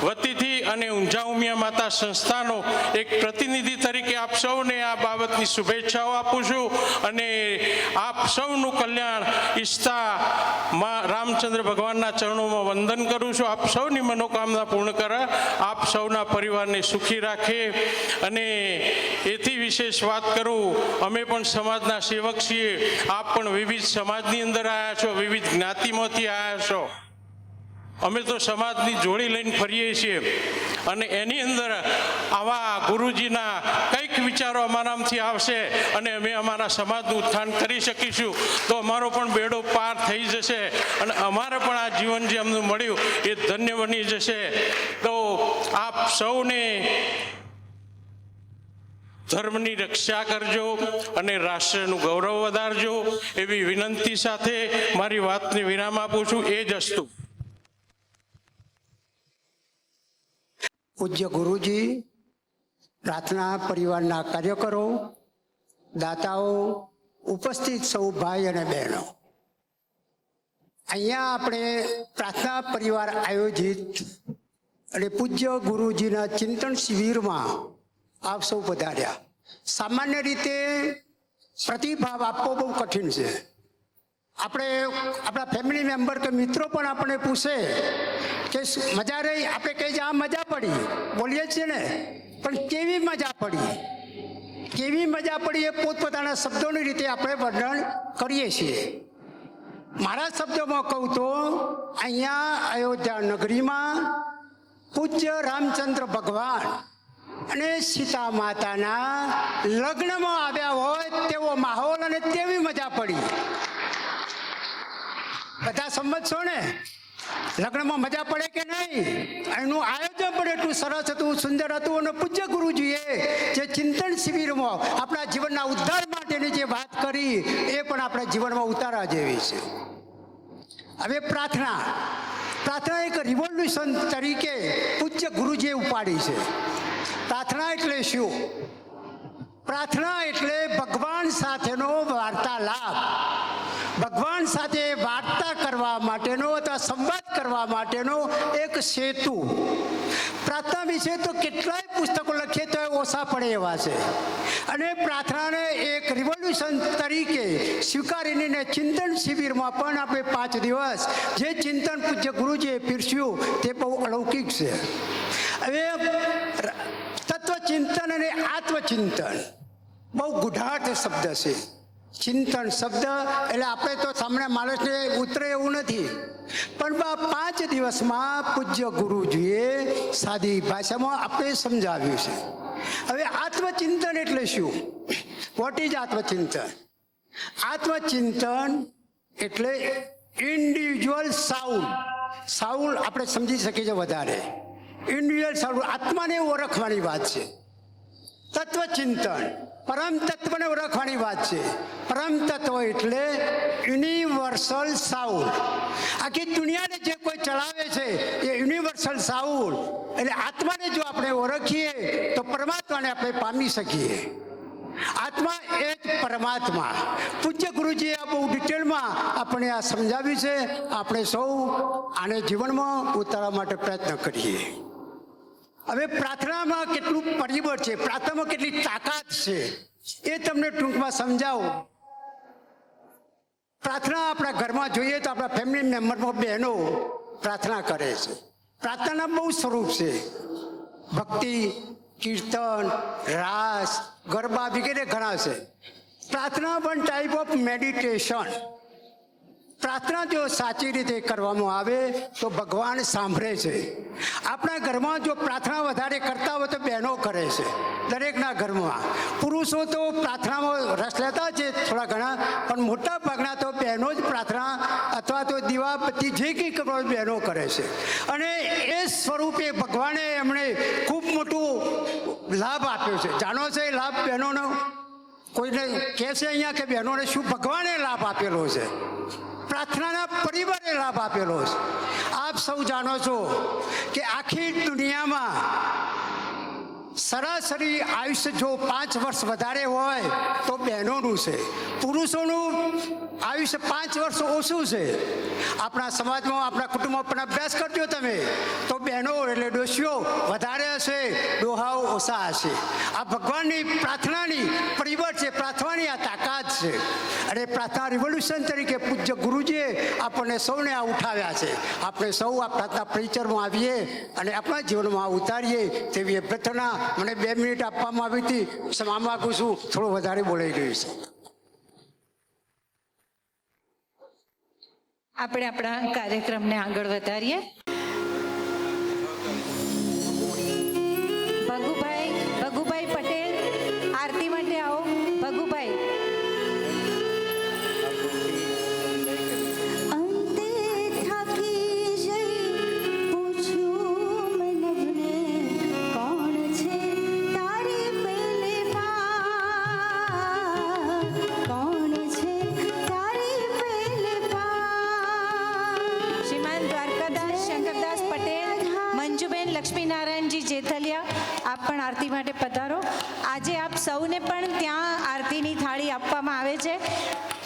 વતીથી અને ઊંઝા ઉમિયા માતા સંસ્થાનો એક પ્રતિનિધિ તરીકે આપ સૌને આ બાબતની શુભેચ્છાઓ આપું છું અને આપ સૌનું કલ્યાણ ઈચ્છતા રામચંદ્ર ભગવાનના ચરણોમાં વંદન કરું છું. આપ સૌની મનોકામના પૂર્ણ કરે, આપ સૌના પરિવારને સુખી રાખે. અને એથી વિશેષ વાત કરું, અમે પણ સમાજના સેવક છીએ. આપ પણ વિવિધ સમાજની અંદર આવ્યા છો, વિવિધ જ્ઞાતિમાંથી આવ્યા છો. અમે તો સમાજની જોડી લઈને ફરીએ છીએ અને એની અંદર આવા ગુરુજીના કંઈક વિચારો અમારામાંથી આવશે અને અમે અમારા સમાજનું ઉત્થાન કરી શકીશું, તો અમારો પણ બેડો પાર થઈ જશે અને અમારે પણ આ જીવન જે અમને મળ્યું એ ધન્ય બની જશે. તો આપ સૌને ધર્મની રક્ષા કરજો અને રાષ્ટ્રનું ગૌરવ વધારજો એવી વિનંતી સાથે મારી વાતને વિરામ આપું છું. એ જ અસ્તુ. પૂજ્ય ગુરુજી, પ્રાર્થના પરિવારના કાર્યકરો, દાતાઓ, ઉપસ્થિત સૌ ભાઈ અને બહેનો, અહીંયા આપણે પ્રાર્થના પરિવાર આયોજિત અને પૂજ્ય ગુરુજીના ચિંતન શિબિરમાં આપ સૌ પધાર્યા. સામાન્ય રીતે પ્રતિભાવ આપવો બહુ કઠિન છે. આપણે આપણા ફેમિલી મેમ્બર કે મિત્રો પણ આપણને પૂછે કે મજા રહી, આપણે કહીએ છીએ આ મજા પડી, બોલીએ છીએ ને, પણ કેવી મજા પડી, કેવી મજા પડી એ પોતપોતાના શબ્દોની રીતે આપણે વર્ણન કરીએ છીએ. મારા શબ્દોમાં કહું તો અહીંયા અયોધ્યા નગરીમાં પૂજ્ય રામચંદ્ર ભગવાન અને સીતા માતાના લગ્નમાં આવ્યા હોય તેવો માહોલ અને તેવી મજા પડી. બધા સમજશો ને? લગ્નમાં મજા પડે કે નહીં? એનું આયોજન પણ એટલું સરસ હતું, સુંદર હતું. અને પૂજ્ય ગુરુજીએ જે ચિંતન શિબિરમાં આપણા જીવનના ઉદ્ધાર માટેની જે વાત કરી એ પણ આપણા જીવનમાં ઉતારવા જેવી છે. હવે પ્રાર્થના એક રિવોલ્યુશન તરીકે પૂજ્ય ગુરુજીએ ઉપાડી છે. પ્રાર્થના એટલે શું? પ્રાર્થના એટલે ભગવાન સાથેનો વાર્તાલાપ, ભગવાન સાથે વાર્તા કરવા માટેનો અથવા સંવાદ કરવા માટેનો એક સેતુ. પ્રાર્થના વિશે તો કેટલાય પુસ્તકો લખીએ તો ઓછા પડે એવા છે. અને પ્રાર્થનાને એક રિવોલ્યુશન તરીકે સ્વીકારીને ચિંતન શિબિરમાં પણ આપણે 5 દિવસ જે ચિંતન પૂજ્ય ગુરુજીએ પીરસ્યું તે બહુ અલૌકિક છે. હવે તત્વચિંતન અને આત્મચિંતન બહુ ગુઢાર્થ શબ્દ છે. ચિંતન શબ્દ એટલે આપણે તો સામાન્ય માણસને ઉતરે એવું નથી, પણ 5 દિવસમાં પૂજ્ય ગુરુજીએ સાદી ભાષામાં આપણે સમજાવ્યું છે. હવે આત્મચિંતન એટલે શું? What is આત્મચિંતન? આત્મચિંતન એટલે ઇન્ડિવિજ્યુઅલ સાઉલ આપણે સમજી શકીએ છીએ વધારે. ઇન્ડિવિજ્યુઅલ સ્વરૂપ આત્માને ઓળખવાની વાત છે. તત્વચિંતન પરમ તત્વને ઓળખવાની વાત છે. પરમ તત્વ એટલે યુનિવર્સલ સાઉલ. આખી દુનિયાને જે કોઈ ચલાવે છે એ યુનિવર્સલ સાઉલ એટલે આત્માને જો આપણે ઓળખીએ તો પરમાત્માને આપણે પામી શકીએ. આત્મા એ જ પરમાત્મા. પૂજ્ય ગુરુજીએ આ બહુ ડિટેલમાં આપણે આ સમજાવ્યું છે. આપણે સૌ આને જીવનમાં ઉતારવા માટે પ્રયત્ન કરીએ. હવે પ્રાર્થનામાં કેટલું પરિબળ છે, પ્રાર્થનામાં કેટલી તાકાત છે એ તમને ટૂંકમાં સમજાવું. પ્રાર્થના આપણા ઘરમાં જોઈએ તો આપણા ફેમિલી મેમ્બરમાં બહેનો પ્રાર્થના કરે છે. પ્રાર્થનાના બહુ સ્વરૂપ છે. ભક્તિ, કીર્તન, રાસ, ગરબા વગેરે ઘણા છે. પ્રાર્થના પણ ટાઈપ ઓફ મેડિટેશન. પ્રાર્થના જો સાચી રીતે કરવામાં આવે તો ભગવાન સાંભળે છે. આપણા ઘરમાં જો પ્રાર્થના વધારે કરતા હોય તો બહેનો કરે છે, દરેકના ઘરમાં. પુરુષો તો પ્રાર્થનામાં રસ લેતા છે થોડા ઘણા, પણ મોટા ભાગના તો બહેનો જ પ્રાર્થના અથવા તો દીવાબત્તી જે કંઈ કરવા બહેનો કરે છે. અને એ સ્વરૂપે ભગવાને એમણે ખૂબ મોટું લાભ આપ્યો છે. જાણો છો એ લાભ બહેનોનો? કોઈને કહે છે અહીંયા કે બહેનોને શું ભગવાને લાભ આપેલો છે? પ્રાર્થનાના પરિવારે લાભ આપેલો છે. આપ સૌ જાણો છો કે આખી દુનિયામાં સરાસરી આયુષ્ય જો 5 વર્ષ વધારે હોય તો બહેનોનું છે. પુરુષોનું આયુષ્ય 5 વર્ષ ઓછું છે. આપણા સમાજમાં, આપણા કુટુંબમાં પણ અભ્યાસ કરજો તમે તો બહેનો એટલે ડોશીઓ વધારે હશે, ડોહાઓ ઓછા હશે. આ ભગવાનની પ્રાર્થનાની પરિબળ છે, પ્રાર્થનાની આ તાકાત છે. અને પ્રાર્થના રિવોલ્યુશન તરીકે પૂજ્ય ગુરુજીએ આપણને સૌને આ ઉઠાવ્યા છે. આપણે સૌ આ પ્રાર્થના પરિચરમાં આવીએ અને આપણા જીવનમાં ઉતારીએ તેવી પ્રાર્થના. મને 2 મિનિટ આપવામાં આવી હતી, ક્ષમા માગું છું, થોડું વધારે બોલાઈ ગયું છે. આપણે આપણા કાર્યક્રમને આગળ વધારીએ. ભગુભાઈ પટેલ આરતી માટે આવો. ભગુભાઈ. અંતે થાકી જઈ પૂછ્યું મનવને, કોણ છે તારી પેલે પાર, કોણ છે તારી પેલે પાર. શ્રીમાન દ્વારકાદાસ શંકરદાસ પટેલ, મંજુબેન લક્ષ્મીનારાયણજી જેથલિયા, આપ પણ આરતી માટે પધારો. આજે આપ સૌને પણ ત્યાં આરતીની થાળી આપવામાં આવે છે.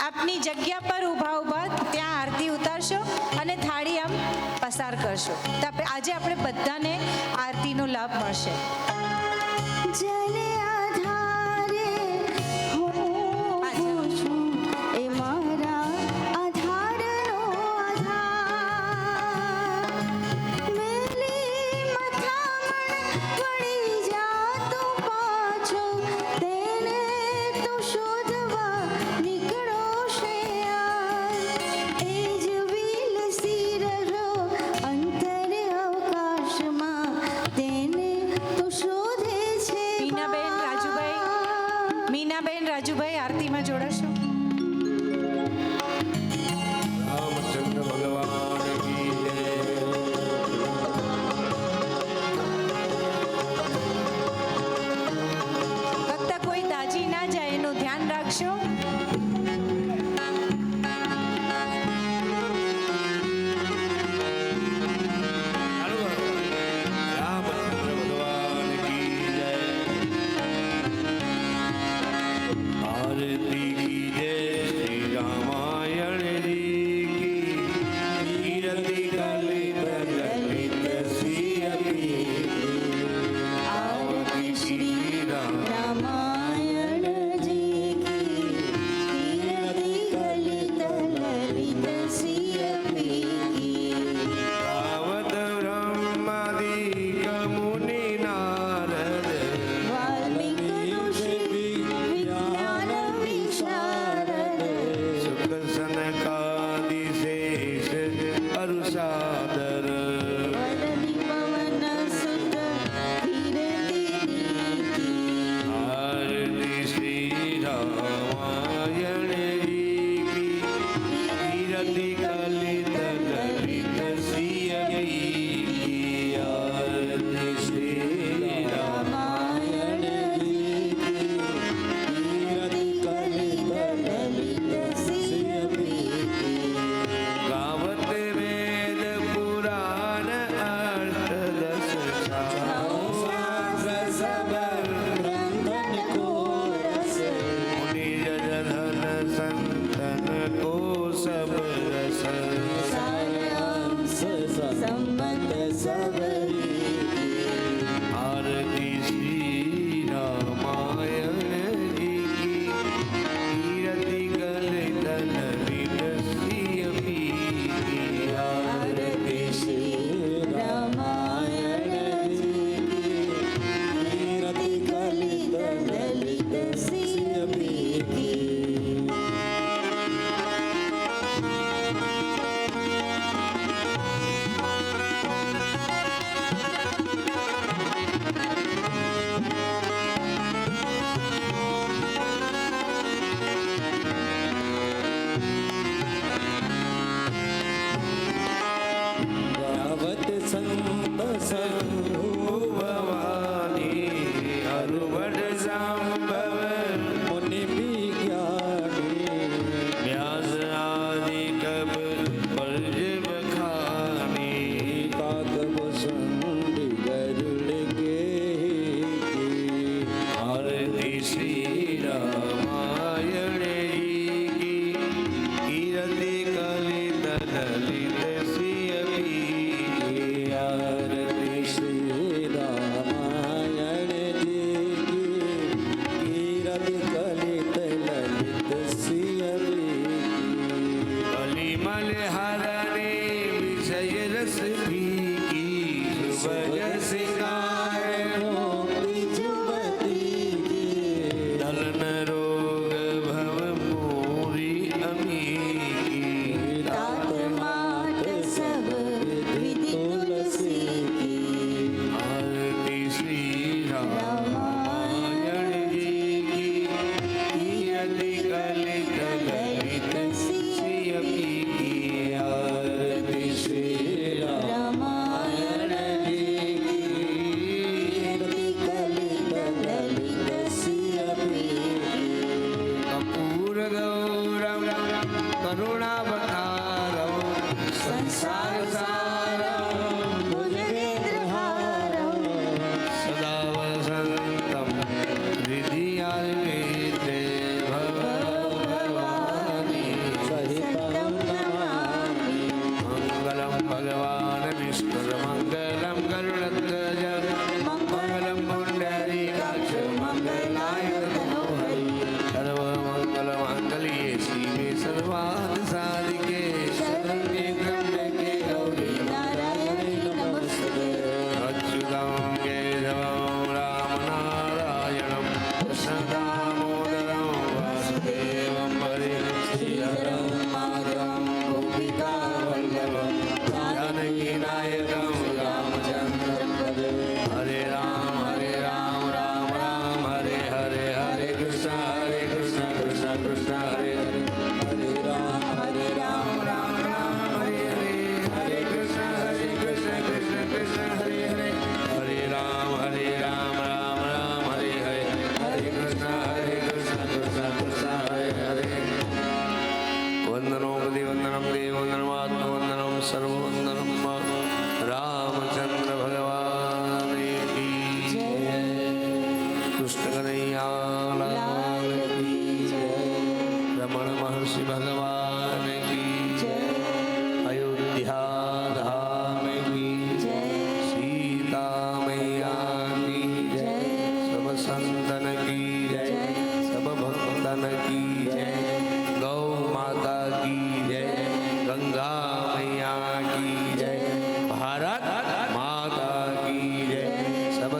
આપની જગ્યા પર ઊભા ત્યાં આરતી ઉતારશો અને થાળી આમ પસાર કરશો તો આજે આપણે બધાને આરતીનો લાભ મળશે. જને આધારે હું છું, એ મારા આધારનો આધાર. મેલી મથામણ પડી જાતો પાછો, તેને તો શોધવા નીકળો છે આજ. એ જ વિલસી રહ્યો અંતરે અવકાશમાં, તેને તો શોધે છે મીનાબેન રાજુભાઈ આરતીમાં જોડાશો. રામચંદ્ર ભગવાન કી જય. ફક્ત કોઈ દાજી ના જાય એનું ધ્યાન રાખશો. રામચંદ્ર ભગવાન કી જય. આરતી કી જય શ્રી રામાયણ જી કી. કીર્તિ કલિત લલિત સિયતી. આવતી શ્રી રામ રામાયણ જી કી.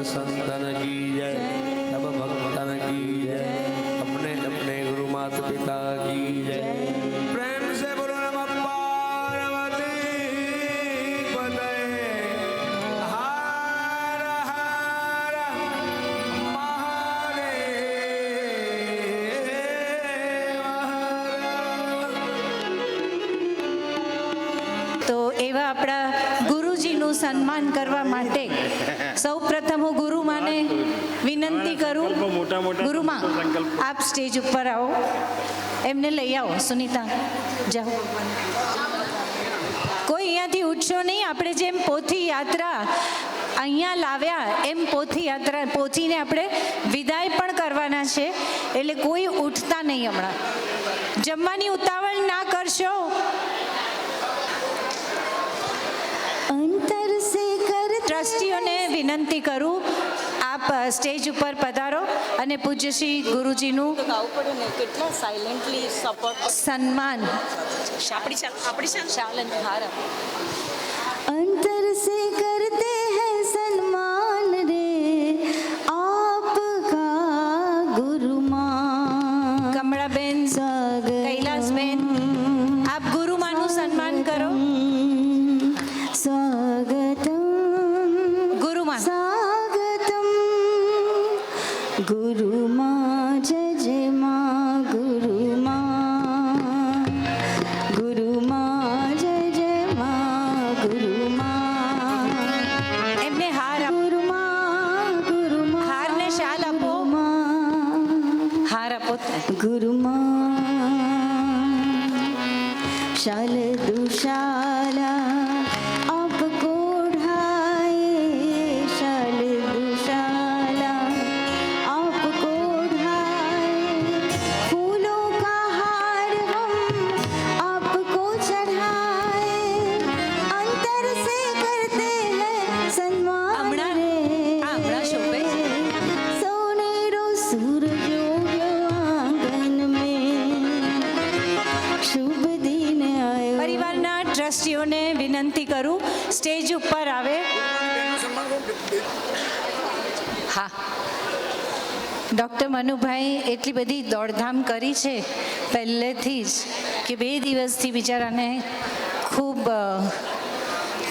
संतन की जय, सब भक्तन की जय, अपने अपने गुरु माता पिता की जय। प्रेम से बोलो नमः पार्वती पतये। हर हर महादेव। તો એવા આપણા ગુરુજીનું સન્માન કરવા માટે સૌ પ્રથમ હું ગુરુમાને વિનંતી કરું. ગુરુમા, આપ સ્ટેજ ઉપર આવો, એમને લઈ આવો. સુનીતા, જાઓ. કોઈ અહીંયાથી ઉઠશો નહીં. આપણે જેમ પોથી યાત્રા અહીંયા લાવ્યા એમ પોથી યાત્રા પોથીને આપણે વિદાય પણ કરવાના છે, એટલે કોઈ ઉઠતા નહીં. હમણાં જમવાની ઉતાવળ ના કરશો. अंतर से कर ટ્રસ્ટીઓને વિનંતી કરું, આપ સ્ટેજ ઉપર પધારો અને પૂજ્ય શ્રી ગુરુજીનું ગાવું પડે ને કેટલા સાયલેન્ટલી સપોર્ટ સન્માન. ચાલે ને હાર अंतर से करते हैं सम्मान रे आपका गुरु मां. કમળાબેન, કૈલાસબેન, આપ ગુરુમાનું સન્માન કરો. स्वागतम ગુરુમાન. स्वागतम गुरु मां जय जय मां गुरु मां जय जय मां गुरु मां એમને હાર આપો. गुरु मां હારને શાલ આપો. હાર આપો. गुरु मां शाल दुशाला आपको ढाए शाल दुशाला आपको ढाए फूलों का हार हम आपको चढ़ाए अंतर से करते हैं सम्मान હમણાં હમણાં શોભે છે. सोनेरो सूरज उग्यो आंगन में शुभ दिन आयो. પરિવારના ટ્રસ્ટીઓને વિનંતી કરું, સ્ટેજ ઉપર આવે. હા, ડૉક્ટર મનુભાઈ એટલી બધી દોડધામ કરી છે પહેલેથી જ કે 2 દિવસથી બિચારાને ખૂબ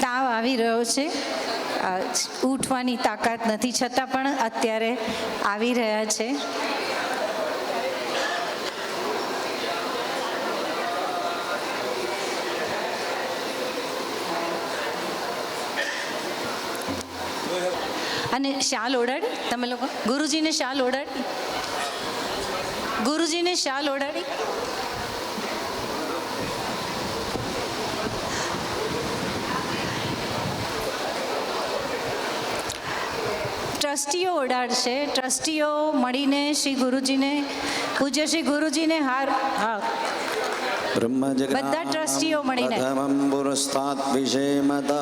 તાવ આવી રહ્યો છે. ઉઠવાની તાકાત નથી, છતાં પણ અત્યારે આવી રહ્યા છે. અને શાલ ઓઢાડી, તમે લોકો ગુરુજીને શાલ ઓઢાડી, ગુરુજીને શાલ ઓઢાડી. ટ્રસ્ટીઓ ઓઢાડશે. ટ્રસ્ટીઓ મળીને શ્રી ગુરુજીને, પૂજ્ય શ્રી ગુરુજીને હાર. હા, બધા ટ્રસ્ટીઓ મળીને પુરસ્તાત વિષેમતઃ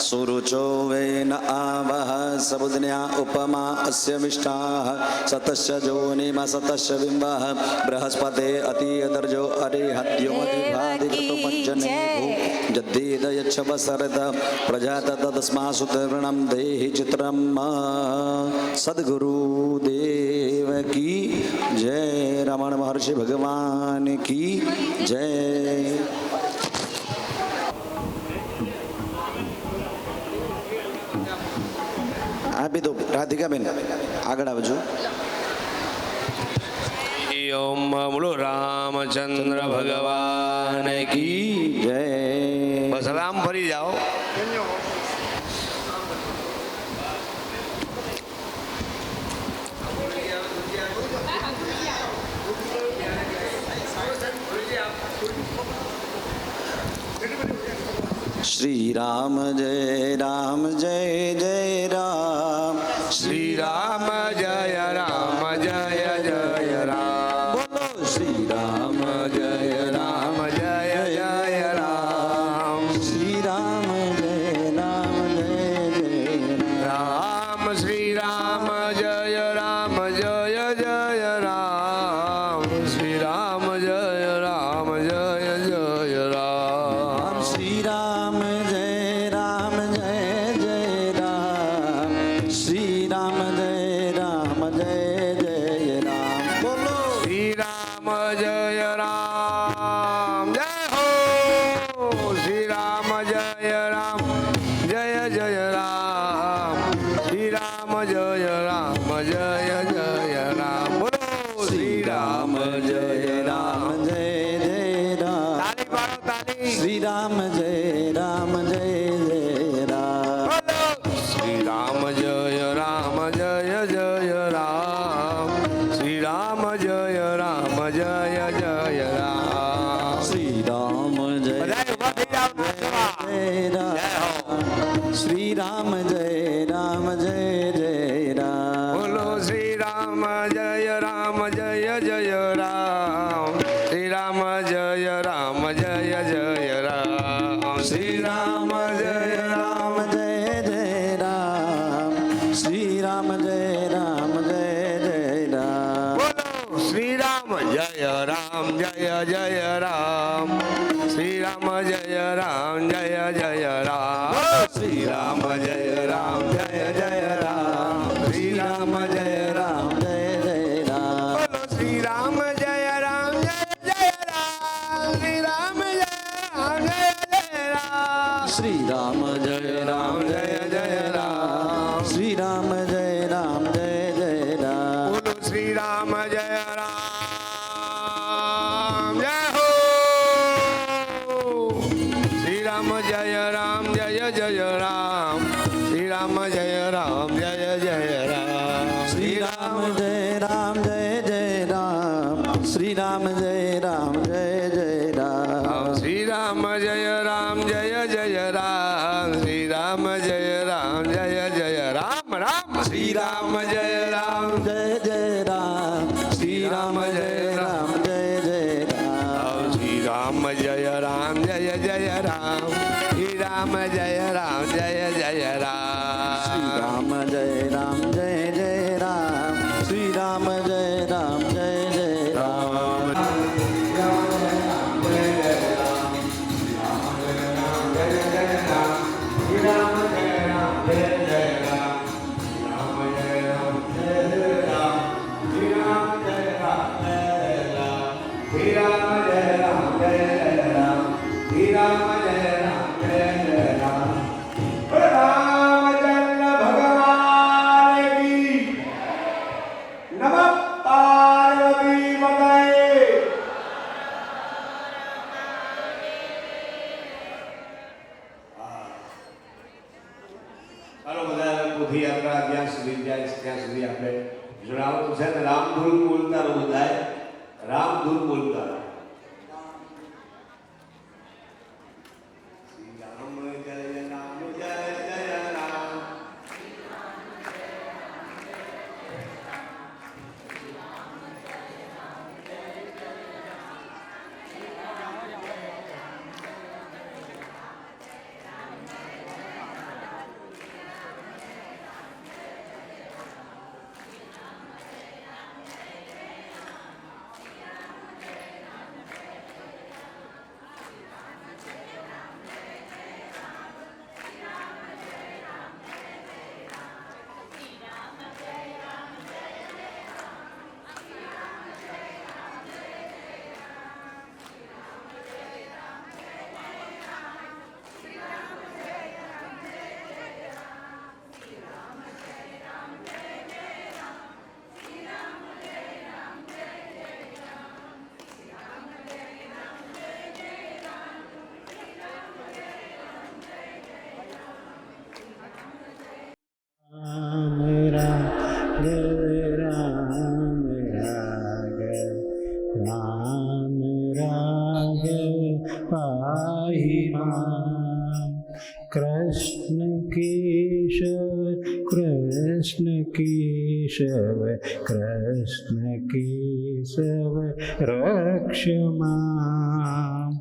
સુરુચો વેન આવહ સબુદ્ન્યા ઉપમા અસ્ય વિષ્ટાઃ સતસ્ય જોનિમ સતસ્ય બિંબઃ બૃહસ્પતે અતિયદર્જો અરિહત્યોમધિભાતિ ઋતુપંચને જદ્દીદયચ્છવસરત પ્રજાત તદસ્માસુ તૃણમ દેહિ ચિત્રમ સદગુરુ દેવ કી જય. રમણ મહર્ષિ ભગવાન કી જય. આપી દો રાધિકાબેન, આગળ આવજો. ઓમ બોલો રામચંદ્ર ભગવાન કી જય. બસ રામ ફરી જાઓ. શ્રી રામ જય રામ જય જય રામ. શ્રી રામ જય રામ જય જય રામ. બોલો શ્રી રામ જય રામ જય જય રામ. શ્રી રામ જય રામ જય જય રામ. રામ શ્રી રામ જય રામ જય જય રામ. શ્રી રામ જય રામ જય જય રામ. શ્રી રામ જય રામ જય જય રામ. શ્રી રામ જય રામ જય જય રામ બોલો શ્રી રામ જય રામ જય હો શ્રી રામ જય રામ જય જય રામ શ્રી રામ જય રામ જય જય રામ બોલો શ્રી રામ જય રામ જય જય રામ તાળી પાડો તાળી શ્રી રામ જય રામ જય જય રામ બોલો શ્રી રામ જય રામ જય જય રામ શ્રી રામ જય રામ જય જય રામ શ્રી રામ જય બધાય ઊભા થઈ જાઓ નાચવા. જય રામ શ્રી રામ જય રામ જય જય રામ બોલો શ્રી રામ જય રામ જય જય રામ શ્રી રામ જય રામ જય જય રામ શ્રી રામ જય રામ જય જય રામ શ્રી રામ જય રામ જય જય રામ બોલો શ્રી રામ જય રામ જય જય રામ શ્રી રામ જય રામ જય જય રામ શ્રી રામ જય રામ જય જય રામ શ્રી રામ જય રામ જય જય રામ બોલો શ્રી રામ જય રામ જય જય રામ શ્રી રામ જય રામ જય જય રામ શ્રી રામ જય રામ જય જય રામ શ્રી રામ જય રામ જય જય રામ બોલો શ્રી રામ જય રામ જય હો શ્રી રામ જય રામ જય જય રામ શ્રી રામ જય રામ જય જય રામ શ્રી રામ જય રામ જય જય રામ શ્રી રામ જય રામ જય જય રામ શ્રી રામ જય રામ જય જય રામ શ્રી રામ જય રામ જય જય રામ રામ શ્રી રામ જય રામ જય જય રામ શ્રી રામ જય રામ જય જય રામ શ્રી રામ જય રામ જય જય રામ શ્રી રામ જય રામ જય જય રામ શ્રી રામ જય રામ જય જય રામ શ્રી રામ જય રામ જય જય રામ ચાલો બધા પોથી યાત્રા જ્યાં સુધી જાય છે ત્યાં સુધી આપણે જણાવવું છે ને રામધૂન બોલતા રહો બધાએ રામધૂન બોલતા રહો. શ્રી રામ જય રામ જય જય રામ कृष्ण केशव कृष्ण केशव कृष्ण केशव रक्ष माम्।